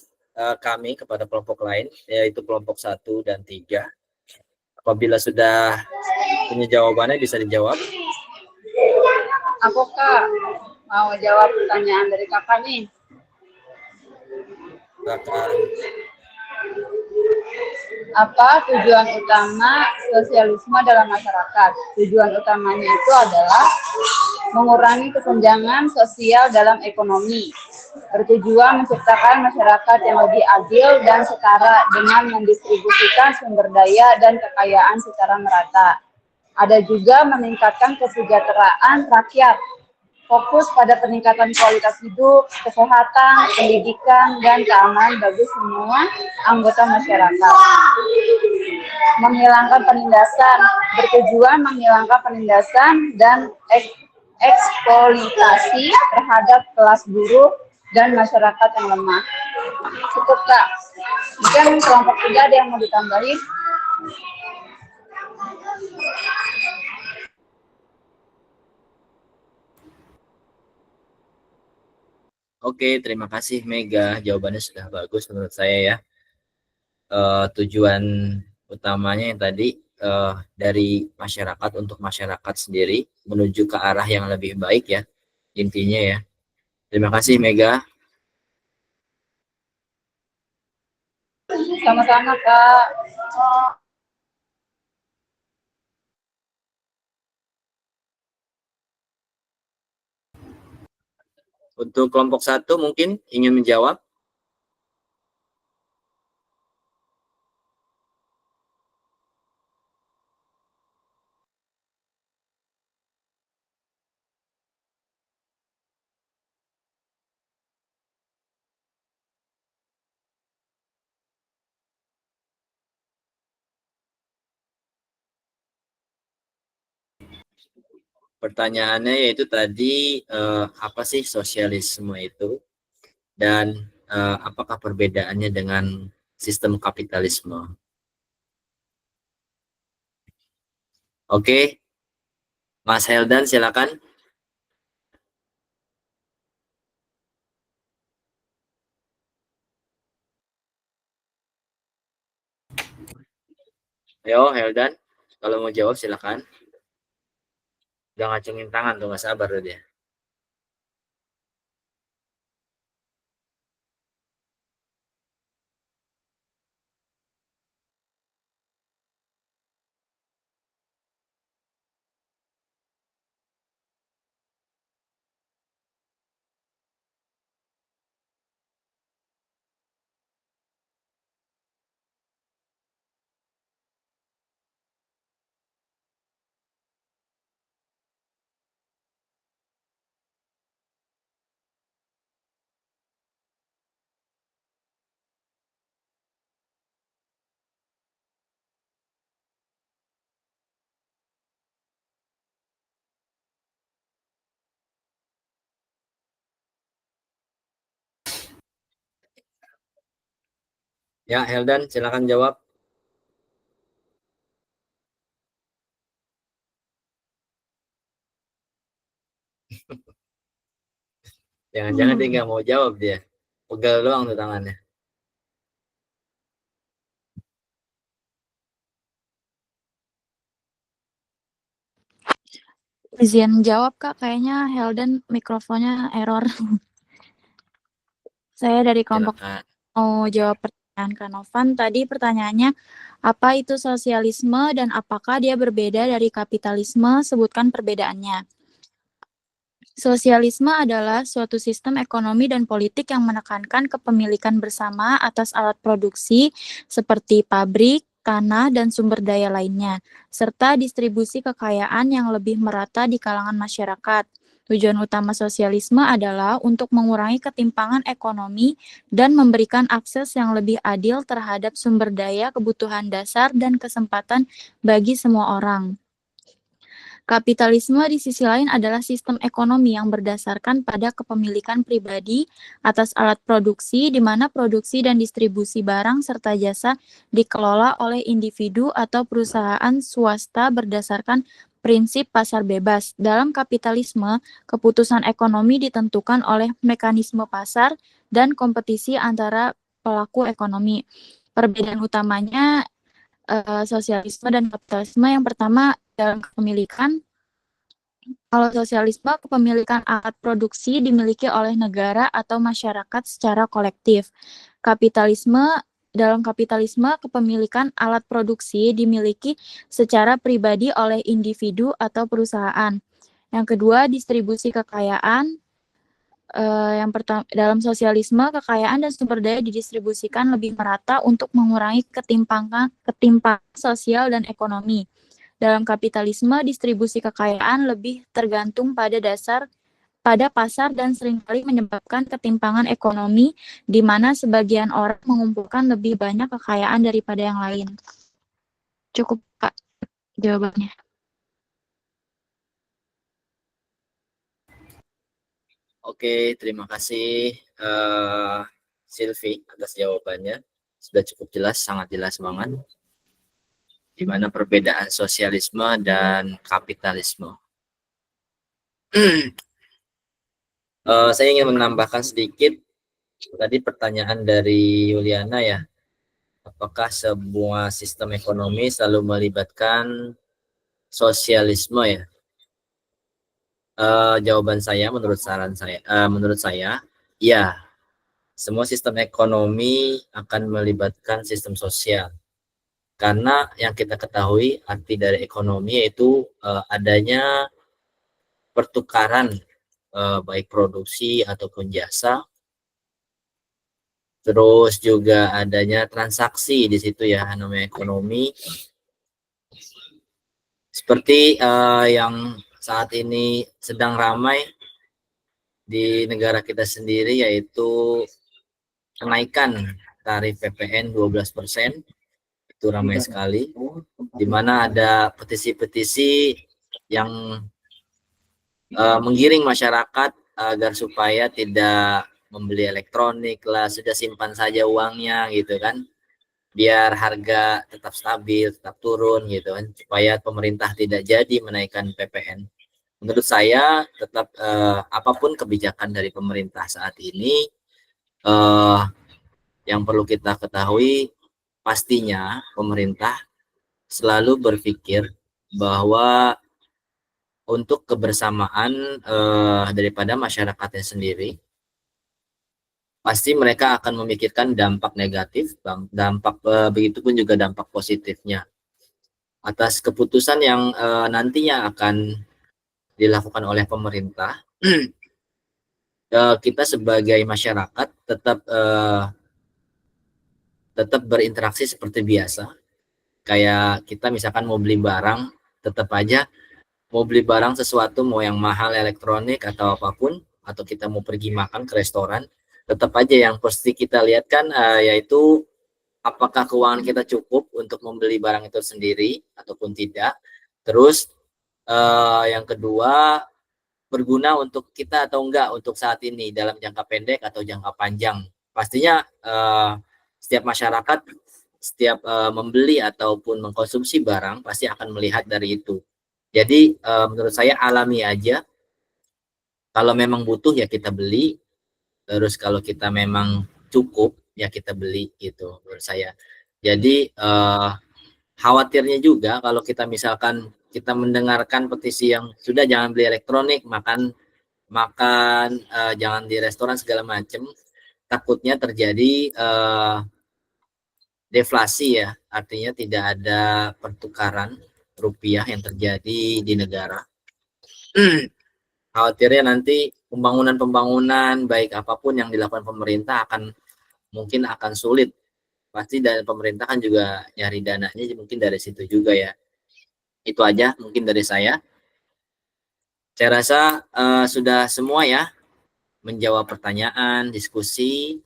kami kepada kelompok lain, yaitu kelompok 1 dan 3. Apabila sudah punya jawabannya bisa dijawab. Aku Kak, mau jawab pertanyaan dari kakak nih. Silakan. Apa tujuan utama sosialisme dalam masyarakat? Tujuan utamanya itu adalah mengurangi kesenjangan sosial dalam ekonomi, bertujuan menciptakan masyarakat yang lebih adil dan setara dengan mendistribusikan sumber daya dan kekayaan secara merata. Ada juga meningkatkan kesejahteraan rakyat, fokus pada peningkatan kualitas hidup, kesehatan, pendidikan, dan keamanan bagi semua anggota masyarakat. Menghilangkan penindasan, bertujuan menghilangkan penindasan dan eksploitasi terhadap kelas buruh dan masyarakat yang lemah. Cukup Kak. Mungkin kelompok 3 ada yang mau ditambahin? Oke, terima kasih Mega. Jawabannya sudah bagus menurut saya ya. Tujuan utamanya yang tadi dari masyarakat untuk masyarakat sendiri menuju ke arah yang lebih baik ya, intinya ya. Terima kasih Mega. Sama-sama, Kak. Untuk kelompok 1 mungkin ingin menjawab. Pertanyaannya yaitu tadi apa sih sosialisme itu dan apakah perbedaannya dengan sistem kapitalisme? Oke, Mas Heldan silakan. Ayo Heldan, kalau mau jawab silakan. Udah ngacungin tangan tuh, nggak sabar tuh dia. Ya, Heldan, silakan jawab. Jangan-jangan dia nggak mau jawab dia. Pegal doang tuh tangannya. Izin jawab Kak, kayaknya Helden mikrofonnya error. Saya dari kelompok Silakan. mau jawab pertanyaan Kak Novan. Tadi pertanyaannya, apa itu sosialisme dan apakah dia berbeda dari kapitalisme? Sebutkan perbedaannya. Sosialisme adalah suatu sistem ekonomi dan politik yang menekankan kepemilikan bersama atas alat produksi seperti pabrik, tanah, dan sumber daya lainnya, serta distribusi kekayaan yang lebih merata di kalangan masyarakat. Tujuan utama sosialisme adalah untuk mengurangi ketimpangan ekonomi dan memberikan akses yang lebih adil terhadap sumber daya, kebutuhan dasar, dan kesempatan bagi semua orang. Kapitalisme di sisi lain adalah sistem ekonomi yang berdasarkan pada kepemilikan pribadi atas alat produksi, di mana produksi dan distribusi barang serta jasa dikelola oleh individu atau perusahaan swasta berdasarkan prinsip pasar bebas. Dalam kapitalisme, keputusan ekonomi ditentukan oleh mekanisme pasar dan kompetisi antara pelaku ekonomi. Perbedaan utamanya sosialisme dan kapitalisme, yang pertama dalam kepemilikan. Kalau sosialisme, kepemilikan alat produksi dimiliki oleh negara atau masyarakat secara kolektif. Dalam kapitalisme, kepemilikan alat produksi dimiliki secara pribadi oleh individu atau perusahaan. Yang kedua, distribusi kekayaan. Yang pertama, dalam sosialisme, kekayaan dan sumber daya didistribusikan lebih merata untuk mengurangi ketimpangan sosial dan ekonomi. Dalam kapitalisme, distribusi kekayaan lebih tergantung pada pasar dan seringkali menyebabkan ketimpangan ekonomi, di mana sebagian orang mengumpulkan lebih banyak kekayaan daripada yang lain. Cukup, Kak, jawabannya. Oke, terima kasih Silvi atas jawabannya. Sudah cukup jelas, sangat jelas banget. Di mana perbedaan sosialisme dan kapitalisme. Saya ingin menambahkan sedikit. Tadi pertanyaan dari Yuliana ya. Apakah sebuah sistem ekonomi selalu melibatkan sosialisme ya? Jawaban saya menurut saya, ya. semua sistem ekonomi akan melibatkan sistem sosial. Karena yang kita ketahui arti dari ekonomi yaitu adanya pertukaran baik produksi ataupun jasa, terus juga adanya transaksi di situ ya, namanya ekonomi. Seperti yang saat ini sedang ramai di negara kita sendiri, yaitu kenaikan tarif PPN 12%, itu ramai sekali, di mana ada petisi-petisi yang menggiring masyarakat agar supaya tidak membeli elektronik lah, sudah simpan saja uangnya gitu kan, biar harga tetap stabil, tetap turun gitu kan, supaya pemerintah tidak jadi menaikkan PPN. Menurut saya tetap apapun kebijakan dari pemerintah saat ini, yang perlu kita ketahui pastinya pemerintah selalu berpikir bahwa untuk kebersamaan daripada masyarakatnya sendiri, pasti mereka akan memikirkan dampak negatif, dampak begitu pun juga dampak positifnya atas keputusan yang nantinya akan dilakukan oleh pemerintah. Kita sebagai masyarakat tetap berinteraksi seperti biasa. Kayak kita misalkan mau beli barang, tetap aja mau beli barang sesuatu, mau yang mahal elektronik atau apapun, atau kita mau pergi makan ke restoran, tetap aja yang pasti kita lihat kan yaitu apakah keuangan kita cukup untuk membeli barang itu sendiri ataupun tidak. Terus yang kedua, berguna untuk kita atau enggak untuk saat ini dalam jangka pendek atau jangka panjang. Pastinya setiap masyarakat, setiap membeli ataupun mengkonsumsi barang pasti akan melihat dari itu. Jadi menurut saya alami aja. Kalau memang butuh ya kita beli. Terus kalau kita memang cukup ya kita beli gitu menurut saya. Jadi khawatirnya juga kalau kita misalkan kita mendengarkan petisi yang sudah jangan beli elektronik, makan jangan di restoran segala macam, takutnya terjadi deflasi ya, artinya tidak ada pertukaran rupiah yang terjadi di negara. Khawatirnya nanti pembangunan baik apapun yang dilakukan pemerintah mungkin akan sulit. Pasti dari pemerintah kan juga nyari dananya mungkin dari situ juga ya. Itu aja mungkin dari saya. Saya rasa sudah semua ya menjawab pertanyaan, diskusi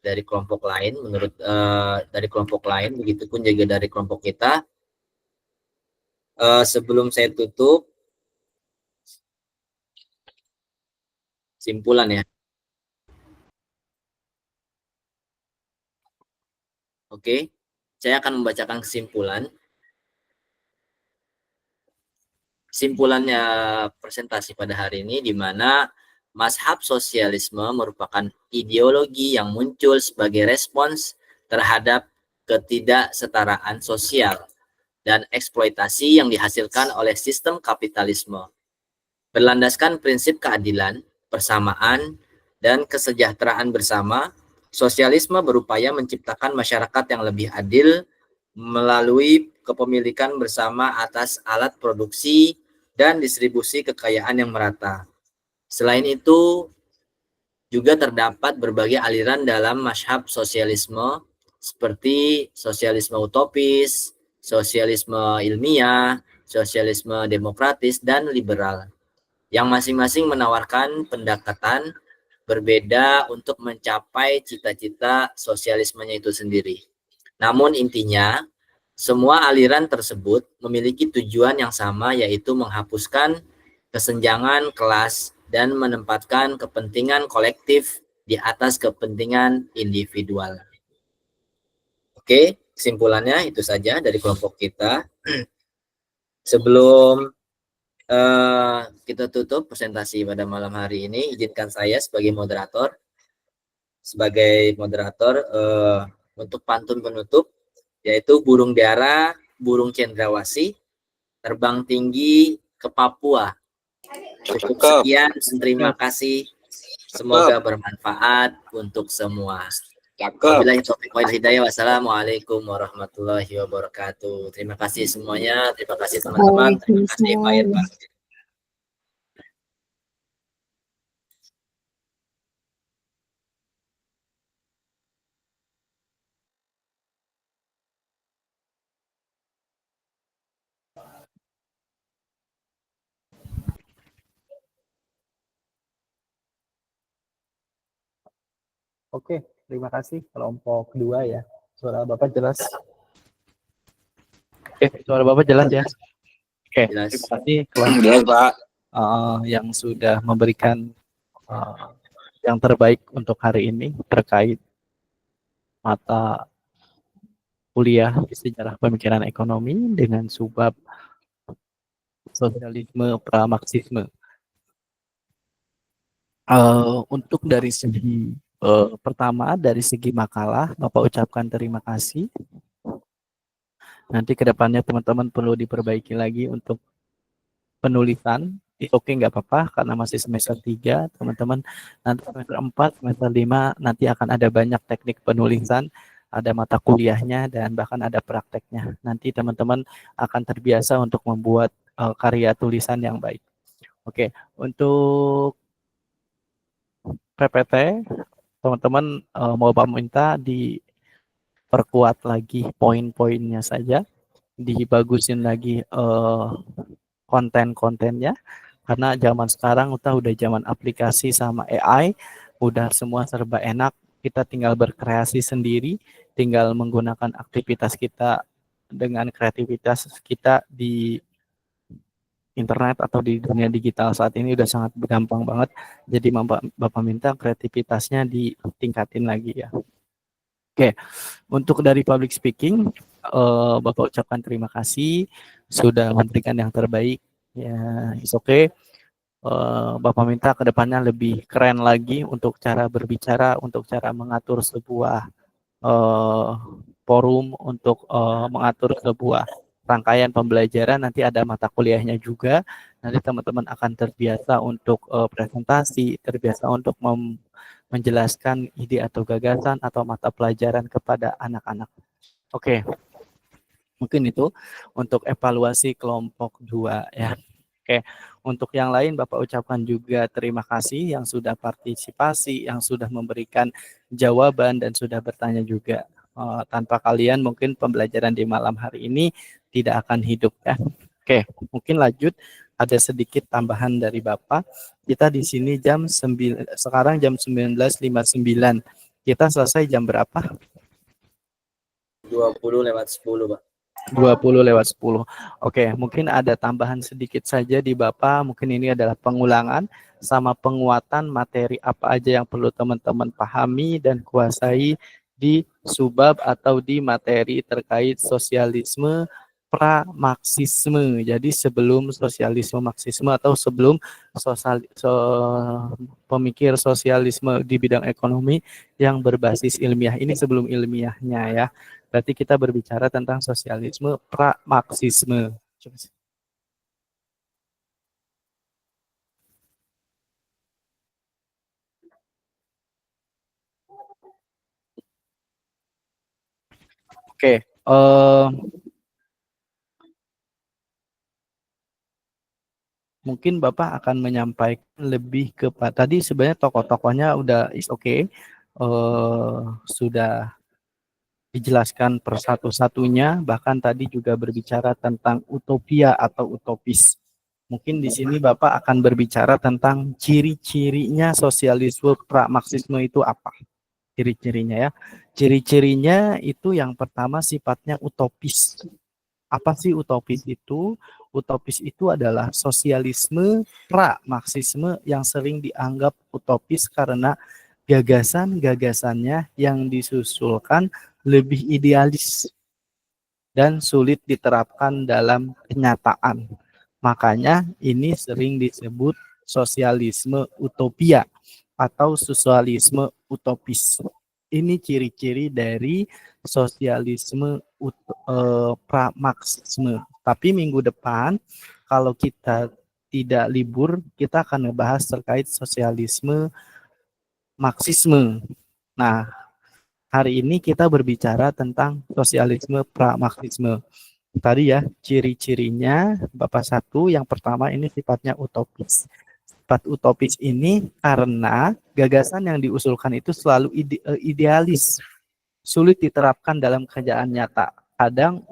dari kelompok lain, dari kelompok lain, begitupun juga dari kelompok kita. Sebelum saya tutup, simpulan ya. Oke, saya akan membacakan kesimpulan. Kesimpulannya presentasi pada hari ini, di mana mazhab sosialisme merupakan ideologi yang muncul sebagai respons terhadap ketidaksetaraan sosial dan eksploitasi yang dihasilkan oleh sistem kapitalisme. Berlandaskan prinsip keadilan, persamaan, dan kesejahteraan bersama, sosialisme berupaya menciptakan masyarakat yang lebih adil melalui kepemilikan bersama atas alat produksi dan distribusi kekayaan yang merata. Selain itu, juga terdapat berbagai aliran dalam mazhab sosialisme seperti sosialisme utopis, sosialisme ilmiah, sosialisme demokratis, dan liberal, yang masing-masing menawarkan pendekatan berbeda untuk mencapai cita-cita sosialismenya itu sendiri. Namun intinya, semua aliran tersebut memiliki tujuan yang sama, yaitu menghapuskan kesenjangan kelas dan menempatkan kepentingan kolektif di atas kepentingan individual. Oke, kesimpulannya itu saja dari kelompok kita. Sebelum kita tutup presentasi pada malam hari ini, izinkan saya sebagai moderator untuk pantun penutup, yaitu burung dara, burung cendrawasih, terbang tinggi ke Papua. Cukup sekian, terima kasih. Semoga bermanfaat untuk semua. Cakep. Wabillahi taufiq wal hidayah. Wassalamualaikum warahmatullahi wabarakatuh. Terima kasih semuanya. Terima kasih teman-teman. Terima kasih Pak Irfan. Oke, terima kasih kelompok 2 ya. Suara Bapak jelas. Oke, suara Bapak jelas ya. Oke, Jelas. terima kasih kelompok Jelas, Pak. yang sudah memberikan yang terbaik untuk hari ini terkait mata kuliah sejarah pemikiran ekonomi dengan subbab sosialisme pramarxisme. Untuk dari segi pertama, dari segi makalah, Bapak ucapkan terima kasih. Nanti kedepannya teman-teman perlu diperbaiki lagi untuk penulisan. Oke, nggak apa-apa, karena masih semester 3, teman-teman. Nanti semester 4, semester 5, nanti akan ada banyak teknik penulisan, ada mata kuliahnya, dan bahkan ada prakteknya. Nanti teman-teman akan terbiasa untuk membuat karya tulisan yang baik. Oke, untuk PPT, teman-teman mau minta diperkuat lagi poin-poinnya saja, dibagusin lagi konten-kontennya, karena zaman sekarang udah zaman aplikasi sama AI, udah semua serba enak, kita tinggal berkreasi sendiri, tinggal menggunakan aktivitas kita dengan kreativitas kita di internet atau di dunia digital saat ini udah sangat gampang banget. Jadi Bapak minta kreativitasnya ditingkatin lagi ya. Oke, untuk dari public speaking, Bapak ucapkan terima kasih sudah memberikan yang terbaik. Ya, it's okay. Bapak minta ke depannya lebih keren lagi untuk cara berbicara, untuk cara mengatur sebuah forum, untuk mengatur sebuah rangkaian pembelajaran. Nanti ada mata kuliahnya juga. Nanti teman-teman akan terbiasa untuk presentasi, terbiasa untuk menjelaskan ide atau gagasan atau mata pelajaran kepada anak-anak. Oke. Mungkin itu untuk evaluasi kelompok 2 ya. Oke, untuk yang lain Bapak ucapkan juga terima kasih yang sudah partisipasi, yang sudah memberikan jawaban dan sudah bertanya juga. Tanpa kalian mungkin pembelajaran di malam hari ini tidak akan hidup ya. Oke, mungkin lanjut, ada sedikit tambahan dari Bapak. Kita di sini sekarang jam 19.59. Kita selesai jam berapa? 20:10, Pak. 20:10. Oke, mungkin ada tambahan sedikit saja di Bapak. Mungkin ini adalah pengulangan sama penguatan materi apa aja yang perlu teman-teman pahami dan kuasai di subbab atau di materi terkait sosialisme pra-marxisme. Jadi sebelum sosialisme marxisme atau sebelum pemikir sosialisme di bidang ekonomi yang berbasis ilmiah. Ini sebelum ilmiahnya ya. Berarti kita berbicara tentang sosialisme pra-marxisme. Oke, mungkin Bapak akan menyampaikan lebih kepada tadi sebenarnya tokoh-tokohnya udah is okay, sudah dijelaskan persatu-satunya, bahkan tadi juga berbicara tentang utopia atau utopis. Mungkin di sini Bapak akan berbicara tentang ciri-cirinya sosialisme pra-marxisme itu apa? Ciri-cirinya ya. Ciri-cirinya itu yang pertama sifatnya utopis. Apa sih utopis itu? Utopis itu adalah sosialisme pra-marxisme yang sering dianggap utopis karena gagasan-gagasannya yang disusulkan lebih idealis dan sulit diterapkan dalam kenyataan. Makanya ini sering disebut sosialisme utopia atau sosialisme utopis. Ini ciri-ciri dari sosialisme pra-marxisme. Tapi minggu depan kalau kita tidak libur, kita akan membahas terkait sosialisme Marxisme. Nah, hari ini kita berbicara tentang sosialisme pra-Marxisme. Tadi ya, ciri-cirinya Bapak satu, yang pertama ini sifatnya utopis. Sifat utopis ini karena gagasan yang diusulkan itu selalu idealis, sulit diterapkan dalam kerjaan nyata. Kadang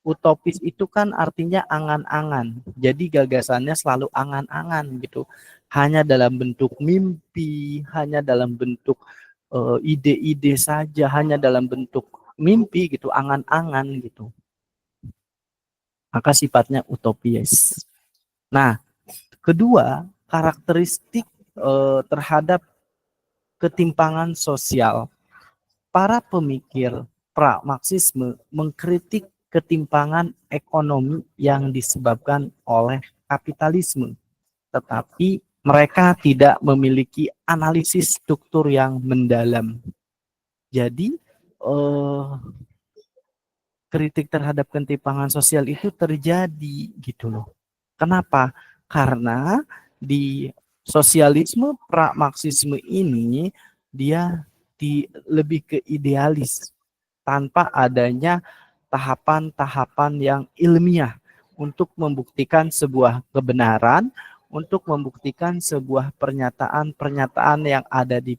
utopis itu kan artinya angan-angan. Jadi gagasannya selalu angan-angan gitu. Hanya dalam bentuk mimpi, hanya dalam bentuk ide-ide saja, hanya dalam bentuk mimpi gitu, angan-angan gitu. Maka sifatnya utopis. Nah, kedua, karakteristik terhadap ketimpangan sosial. Para pemikir pra-Marxisme mengkritik ketimpangan ekonomi yang disebabkan oleh kapitalisme, tetapi mereka tidak memiliki analisis struktur yang mendalam. Jadi, kritik terhadap ketimpangan sosial itu terjadi gitu loh. Kenapa? Karena di sosialisme pra-Marxisme ini dia lebih ke idealis tanpa adanya tahapan-tahapan yang ilmiah untuk membuktikan sebuah kebenaran, untuk membuktikan sebuah pernyataan-pernyataan yang ada di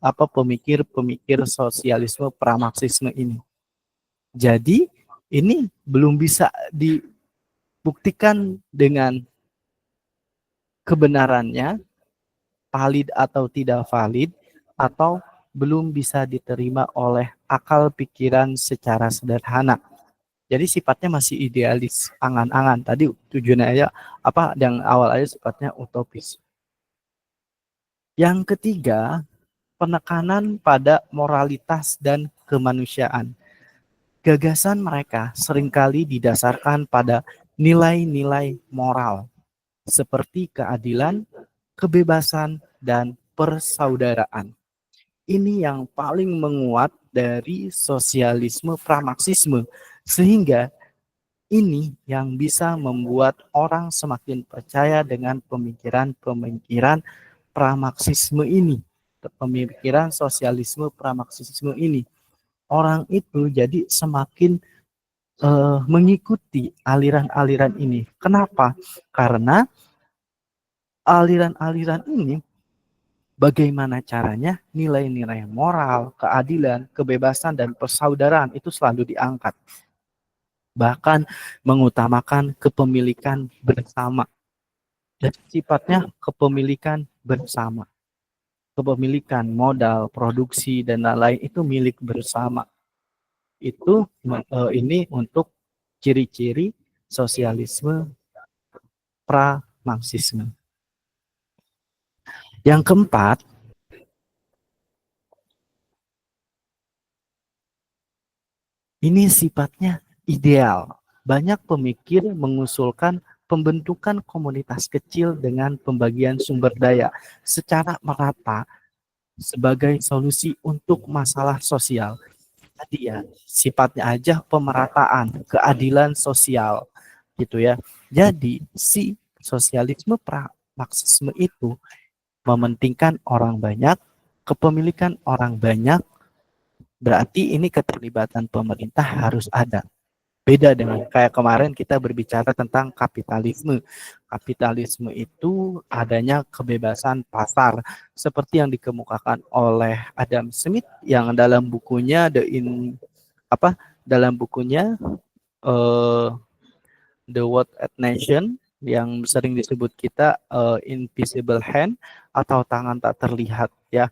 pemikir-pemikir sosialisme pra-Marxisme ini. Jadi ini belum bisa dibuktikan dengan kebenarannya, valid atau tidak valid, atau belum bisa diterima oleh akal pikiran secara sederhana. Jadi sifatnya masih idealis, angan-angan. Tadi tujuannya aja yang awal aja sifatnya utopis. Yang ketiga, penekanan pada moralitas dan kemanusiaan. Gagasan mereka seringkali didasarkan pada nilai-nilai moral seperti keadilan, kebebasan, dan persaudaraan. Ini yang paling menguat dari sosialisme pra-Marxisme, sehingga ini yang bisa membuat orang semakin percaya dengan pemikiran-pemikiran pra-Marxisme ini, pemikiran sosialisme pra-Marxisme ini. Orang itu jadi semakin mengikuti aliran-aliran ini. Kenapa? Karena aliran-aliran ini bagaimana caranya nilai-nilai moral, keadilan, kebebasan, dan persaudaraan itu selalu diangkat. Bahkan mengutamakan kepemilikan bersama. Jadi sifatnya kepemilikan bersama. Kepemilikan modal, produksi, dan lain-lain itu milik bersama. Itu ini untuk ciri-ciri sosialisme pra-Marxisme. Yang keempat, ini sifatnya ideal. Banyak pemikir mengusulkan pembentukan komunitas kecil dengan pembagian sumber daya secara merata sebagai solusi untuk masalah sosial. Tadi ya, sifatnya aja pemerataan, keadilan sosial gitu ya. Jadi si sosialisme pra-Marxisme itu mementingkan orang banyak, kepemilikan orang banyak, berarti ini keterlibatan pemerintah harus ada. Beda dengan kayak kemarin kita berbicara tentang kapitalisme. Kapitalisme itu adanya kebebasan pasar seperti yang dikemukakan oleh Adam Smith yang dalam bukunya dalam bukunya The World at Nation yang sering disebut kita Invisible Hand atau tangan tak terlihat ya.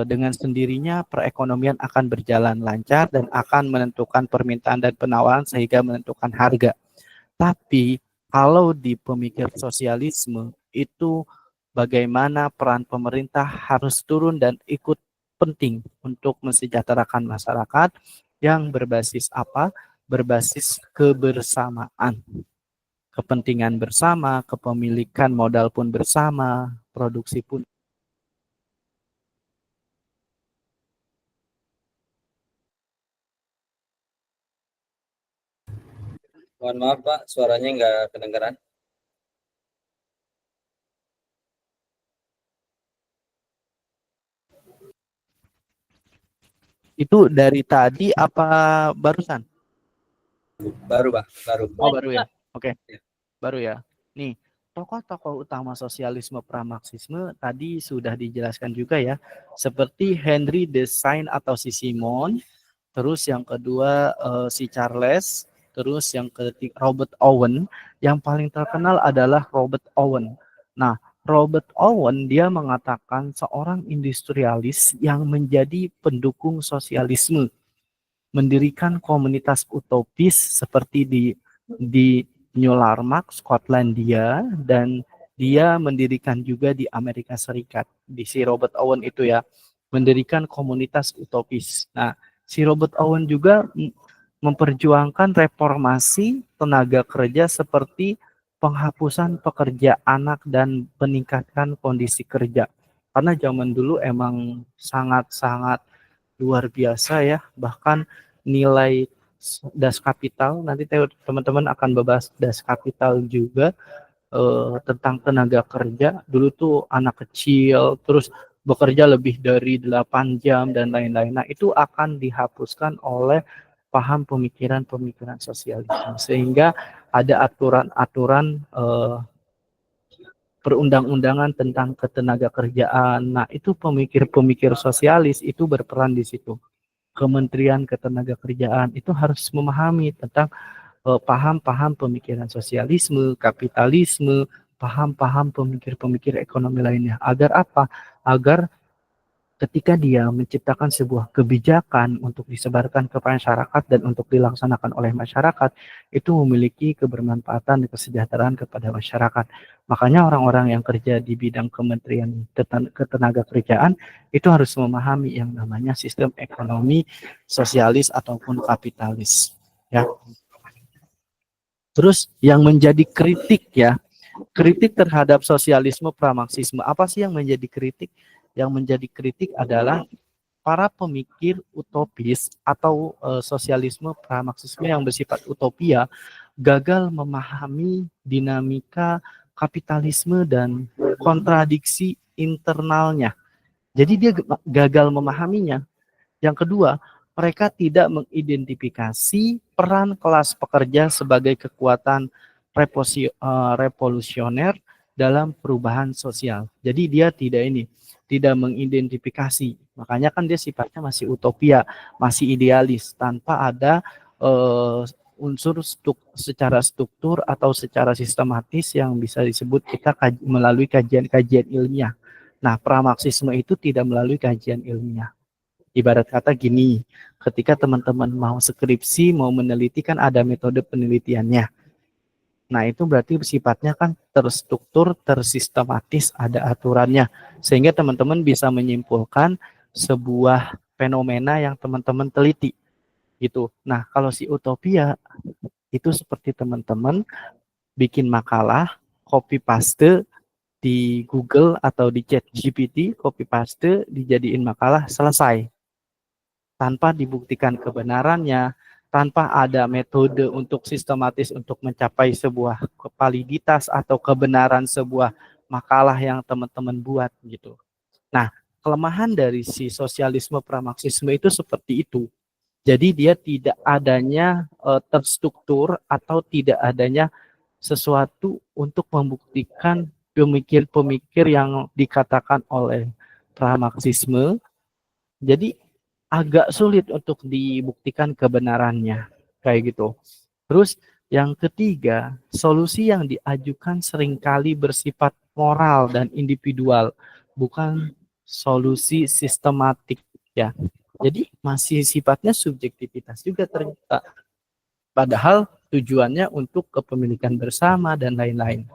Dengan sendirinya perekonomian akan berjalan lancar dan akan menentukan permintaan dan penawaran sehingga menentukan harga. Tapi kalau di pemikir sosialisme itu bagaimana peran pemerintah harus turun dan ikut penting untuk mensejahterakan masyarakat yang berbasis apa? Berbasis kebersamaan. Kepentingan bersama, kepemilikan modal pun bersama, produksi pun. Mohon maaf Pak, suaranya nggak kedengaran. Itu dari tadi apa barusan? Baru, Pak. Baru. Oh, baru ya. Oke. Baru ya. Nih, tokoh-tokoh utama sosialisme pramarxisme tadi sudah dijelaskan juga ya. Seperti Henry de Saint atau si Simon, terus yang kedua si Charles, terus yang ketiga Robert Owen. Yang paling terkenal adalah Robert Owen. Nah, Robert Owen dia mengatakan seorang industrialis yang menjadi pendukung sosialisme, mendirikan komunitas utopis seperti di Newlarmark, Skotlandia, dan dia mendirikan juga di Amerika Serikat. Di si Robert Owen itu ya, mendirikan komunitas utopis. Nah, si Robert Owen juga memperjuangkan reformasi tenaga kerja seperti penghapusan pekerja anak dan meningkatkan kondisi kerja. Karena zaman dulu emang sangat-sangat luar biasa ya, bahkan nilai das kapital, nanti teman-teman akan membahas das kapital juga tentang tenaga kerja. Dulu tuh anak kecil, terus bekerja lebih dari 8 jam dan lain-lain. Nah, itu akan dihapuskan oleh paham pemikiran-pemikiran sosialisme. Sehingga ada aturan-aturan perundang-undangan tentang ketenaga kerjaan. Nah, itu pemikir-pemikir sosialis itu berperan di situ. Kementerian Ketenagakerjaan itu harus memahami tentang paham-paham pemikiran sosialisme, kapitalisme, paham-paham pemikir-pemikir ekonomi lainnya. Agar apa? Agar ketika dia menciptakan sebuah kebijakan untuk disebarkan ke masyarakat dan untuk dilaksanakan oleh masyarakat, itu memiliki kebermanfaatan dan kesejahteraan kepada masyarakat. Makanya orang-orang yang kerja di bidang Kementerian Ketenagakerjaan itu harus memahami yang namanya sistem ekonomi sosialis ataupun kapitalis. Ya. Terus yang menjadi kritik ya, kritik terhadap sosialisme pramarxisme. Apa sih yang menjadi kritik? Yang menjadi kritik adalah para pemikir utopis atau sosialisme pramarxisme yang bersifat utopia gagal memahami dinamika kapitalisme dan kontradiksi internalnya. Jadi dia gagal memahaminya. Yang kedua, mereka tidak mengidentifikasi peran kelas pekerja sebagai kekuatan revolusioner dalam perubahan sosial. Jadi dia tidak mengidentifikasi. Makanya kan dia sifatnya masih utopia, masih idealis, tanpa ada unsur secara struktur atau secara sistematis yang bisa disebut kita melalui kajian-kajian ilmiah. Nah, pramarxisme itu tidak melalui kajian ilmiah. Ibarat kata gini, ketika teman-teman mau skripsi, mau meneliti kan ada metode penelitiannya. Nah, itu berarti sifatnya kan terstruktur, tersistematis, ada aturannya. Sehingga teman-teman bisa menyimpulkan sebuah fenomena yang teman-teman teliti. Gitu. Nah, kalau si utopia, itu seperti teman-teman bikin makalah, copy paste di Google atau di ChatGPT, copy paste, dijadiin makalah, selesai. Tanpa dibuktikan kebenarannya, tanpa ada metode untuk sistematis untuk mencapai sebuah validitas atau kebenaran sebuah makalah yang teman-teman buat gitu. Nah, kelemahan dari si sosialisme pramarxisme itu seperti itu. Jadi dia tidak adanya terstruktur atau tidak adanya sesuatu untuk membuktikan pemikir-pemikir yang dikatakan oleh pramarxisme. Jadi agak sulit untuk dibuktikan kebenarannya, kayak gitu. Terus yang ketiga, solusi yang diajukan seringkali bersifat moral dan individual, bukan solusi sistematik ya. Jadi masih sifatnya subjektivitas juga ternyata. Padahal tujuannya untuk kepemilikan bersama dan lain-lain.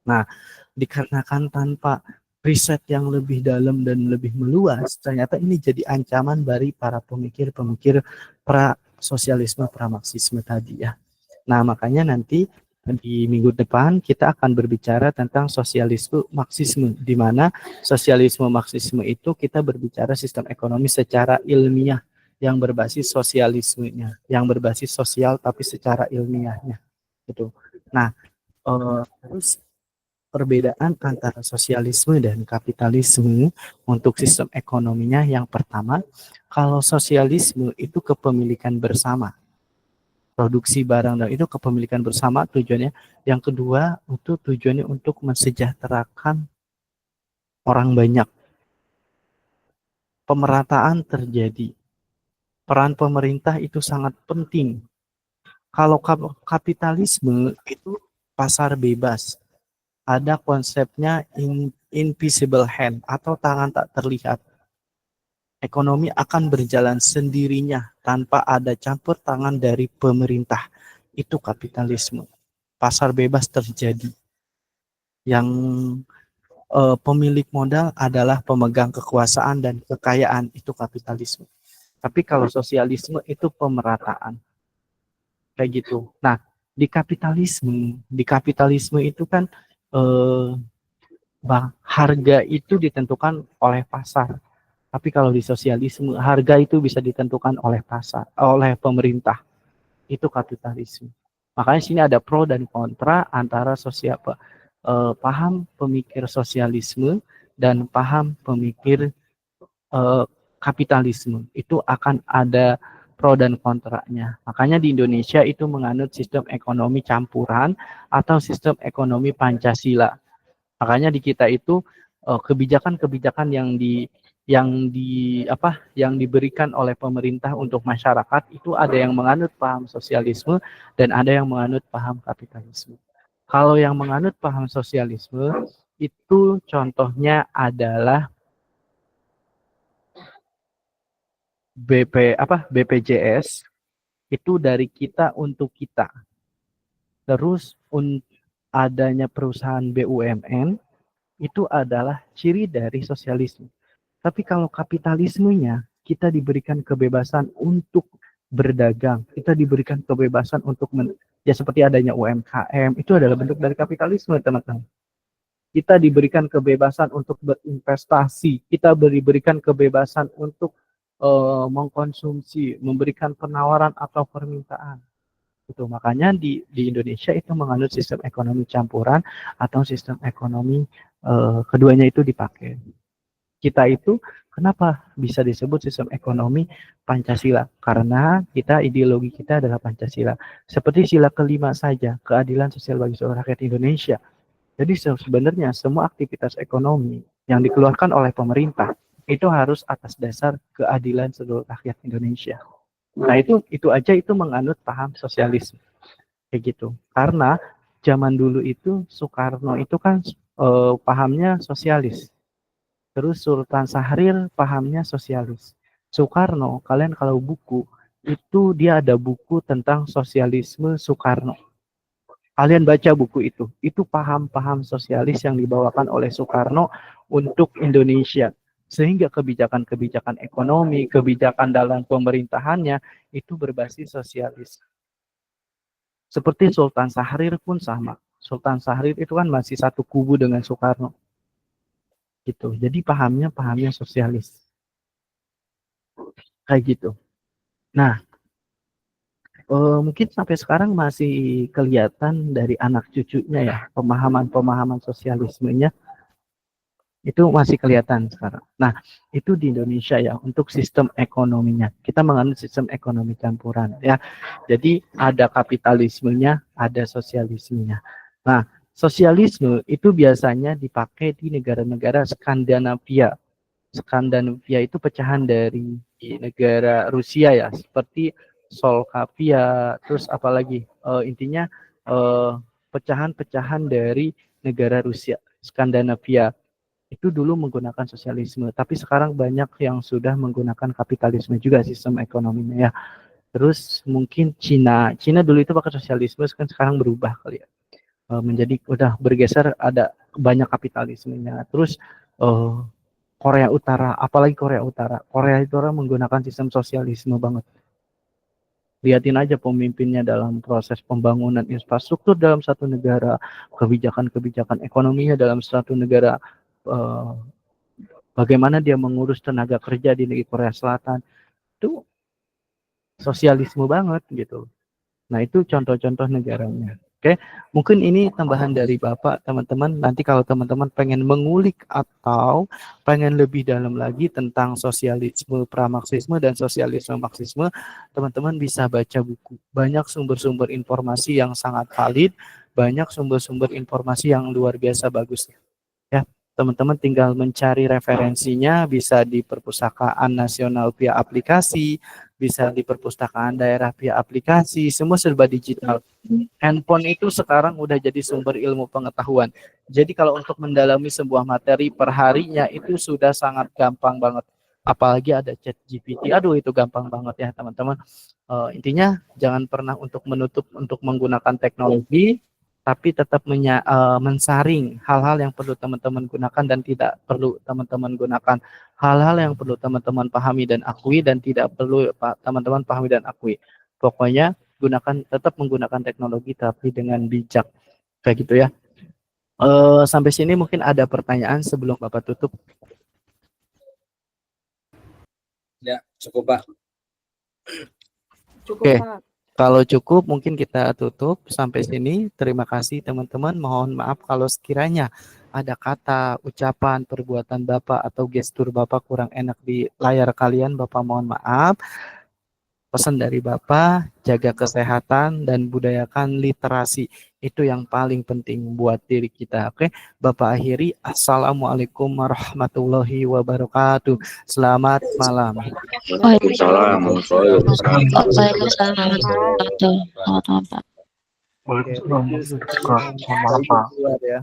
Nah, dikarenakan tanpa riset yang lebih dalam dan lebih meluas, ternyata ini jadi ancaman bagi para pemikir-pemikir sosialisme pramarxisme tadi ya. Nah, makanya nanti di minggu depan kita akan berbicara tentang sosialisme marxisme, di mana sosialisme marxisme itu kita berbicara sistem ekonomi secara ilmiah yang berbasis sosialismenya, yang berbasis sosial tapi secara ilmiahnya gitu. Nah, terus perbedaan antara sosialisme dan kapitalisme untuk sistem ekonominya, yang pertama, kalau sosialisme itu kepemilikan bersama. Produksi barang dan itu kepemilikan bersama tujuannya. Yang kedua, itu tujuannya untuk mensejahterakan orang banyak. Pemerataan terjadi. Peran pemerintah itu sangat penting. Kalau kapitalisme itu pasar bebas. Ada konsepnya invisible hand atau tangan tak terlihat. Ekonomi akan berjalan sendirinya tanpa ada campur tangan dari pemerintah. Itu kapitalisme. Pasar bebas terjadi. Yang pemilik modal adalah pemegang kekuasaan dan kekayaan. Itu kapitalisme. Tapi kalau sosialisme itu pemerataan. Kayak gitu. Nah, di kapitalisme itu kan harga itu ditentukan oleh pasar. Tapi kalau di sosialisme, harga itu bisa ditentukan oleh pasar, oleh pemerintah. Itu kapitalisme. Makanya sini ada pro dan kontra antara paham pemikir sosialisme dan paham pemikir kapitalisme. Itu akan ada pro dan kontranya. Makanya di Indonesia itu menganut sistem ekonomi campuran atau sistem ekonomi Pancasila. Makanya di kita itu kebijakan-kebijakan yang diberikan oleh pemerintah untuk masyarakat itu ada yang menganut paham sosialisme dan ada yang menganut paham kapitalisme. Kalau yang menganut paham sosialisme itu contohnya adalah BPJS itu dari kita untuk kita. Terus adanya perusahaan BUMN itu adalah ciri dari sosialisme. Tapi kalau kapitalismenya, kita diberikan kebebasan untuk berdagang, kita diberikan kebebasan untuk seperti adanya UMKM, itu adalah bentuk dari kapitalisme, teman-teman. Kita diberikan kebebasan untuk berinvestasi, kita diberikan kebebasan untuk mengkonsumsi, memberikan penawaran atau permintaan. Itu makanya di Indonesia itu menganut sistem ekonomi campuran atau sistem ekonomi keduanya itu dipakai. Kita itu kenapa bisa disebut sistem ekonomi Pancasila? Karena ideologi kita adalah Pancasila. Seperti sila kelima saja, keadilan sosial bagi seluruh rakyat Indonesia. Jadi sebenarnya semua aktivitas ekonomi yang dikeluarkan oleh pemerintah itu harus atas dasar keadilan seluruh rakyat Indonesia. Nah itu aja itu menganut paham sosialisme kayak gitu. Karena zaman dulu itu Soekarno itu kan pahamnya sosialis. Terus Sultan Syahrir pahamnya sosialis. Soekarno, kalian kalau buku itu dia ada buku tentang sosialisme Soekarno. Kalian baca buku itu paham-paham sosialis yang dibawakan oleh Soekarno untuk Indonesia. Sehingga kebijakan-kebijakan ekonomi, kebijakan dalam pemerintahannya itu berbasis sosialis. Seperti Sultan Syahrir pun sama. Sultan Syahrir itu kan masih satu kubu dengan Soekarno. Gitu. Jadi pahamnya sosialis. Kayak gitu. Nah, mungkin sampai sekarang masih kelihatan dari anak cucunya ya, pemahaman sosialismenya. Itu masih kelihatan sekarang. Nah, itu di Indonesia ya untuk sistem ekonominya. Kita menganut sistem ekonomi campuran ya. Jadi ada kapitalismenya, ada sosialismenya. Nah, sosialisme itu biasanya dipakai di negara-negara Skandinavia. Skandinavia itu pecahan dari negara Rusia ya, seperti Slovakia, terus apalagi intinya pecahan-pecahan dari negara Rusia, Skandinavia. Itu dulu menggunakan sosialisme, tapi sekarang banyak yang sudah menggunakan kapitalisme juga sistem ekonominya ya. Terus mungkin Cina dulu itu pakai sosialisme, kan sekarang berubah kali ya, menjadi udah bergeser ada banyak kapitalismenya. Terus Korea Utara, apalagi Korea Utara menggunakan sistem sosialisme banget. Lihatin aja pemimpinnya dalam proses pembangunan infrastruktur dalam satu negara, kebijakan-kebijakan ekonominya dalam satu negara. Bagaimana dia mengurus tenaga kerja di negeri Korea Selatan itu sosialisme banget gitu. Nah itu contoh-contoh negaranya. Oke, mungkin ini tambahan dari Bapak, teman-teman. Nanti kalau teman-teman pengen mengulik atau pengen lebih dalam lagi tentang sosialisme pramarxisme dan sosialisme marxisme, teman-teman bisa baca buku. Banyak sumber-sumber informasi yang sangat valid, banyak sumber-sumber informasi yang luar biasa bagus. Ya, teman-teman tinggal mencari referensinya, bisa di Perpustakaan Nasional via aplikasi, bisa di perpustakaan daerah via aplikasi, semua serba digital. Handphone itu sekarang udah jadi sumber ilmu pengetahuan. Jadi kalau untuk mendalami sebuah materi per harinya itu sudah sangat gampang banget. Apalagi ada chat GPT, aduh itu gampang banget ya teman-teman. Intinya jangan pernah untuk menutup untuk menggunakan teknologi, tapi tetap mensaring hal-hal yang perlu teman-teman gunakan dan tidak perlu teman-teman gunakan. Hal-hal yang perlu teman-teman pahami dan akui dan tidak perlu teman-teman pahami dan akui. Pokoknya tetap menggunakan teknologi tapi dengan bijak. Kayak gitu ya. Sampai sini mungkin ada pertanyaan sebelum Bapak tutup. Ya, cukup Pak. Oke. Kalau cukup mungkin kita tutup sampai sini. Terima kasih teman-teman. Mohon maaf kalau sekiranya ada kata, ucapan, perbuatan Bapak atau gestur Bapak kurang enak di layar kalian. Bapak mohon maaf. Pesan dari Bapak, jaga kesehatan dan budayakan literasi. Itu yang paling penting buat diri kita. Oke, Bapak akhiri. Assalamualaikum warahmatullahi wabarakatuh. Selamat malam. Waalaikumsalam warahmatullahi wabarakatuh. Waalaikumsalam. Mohon maaf, Pak. Ya.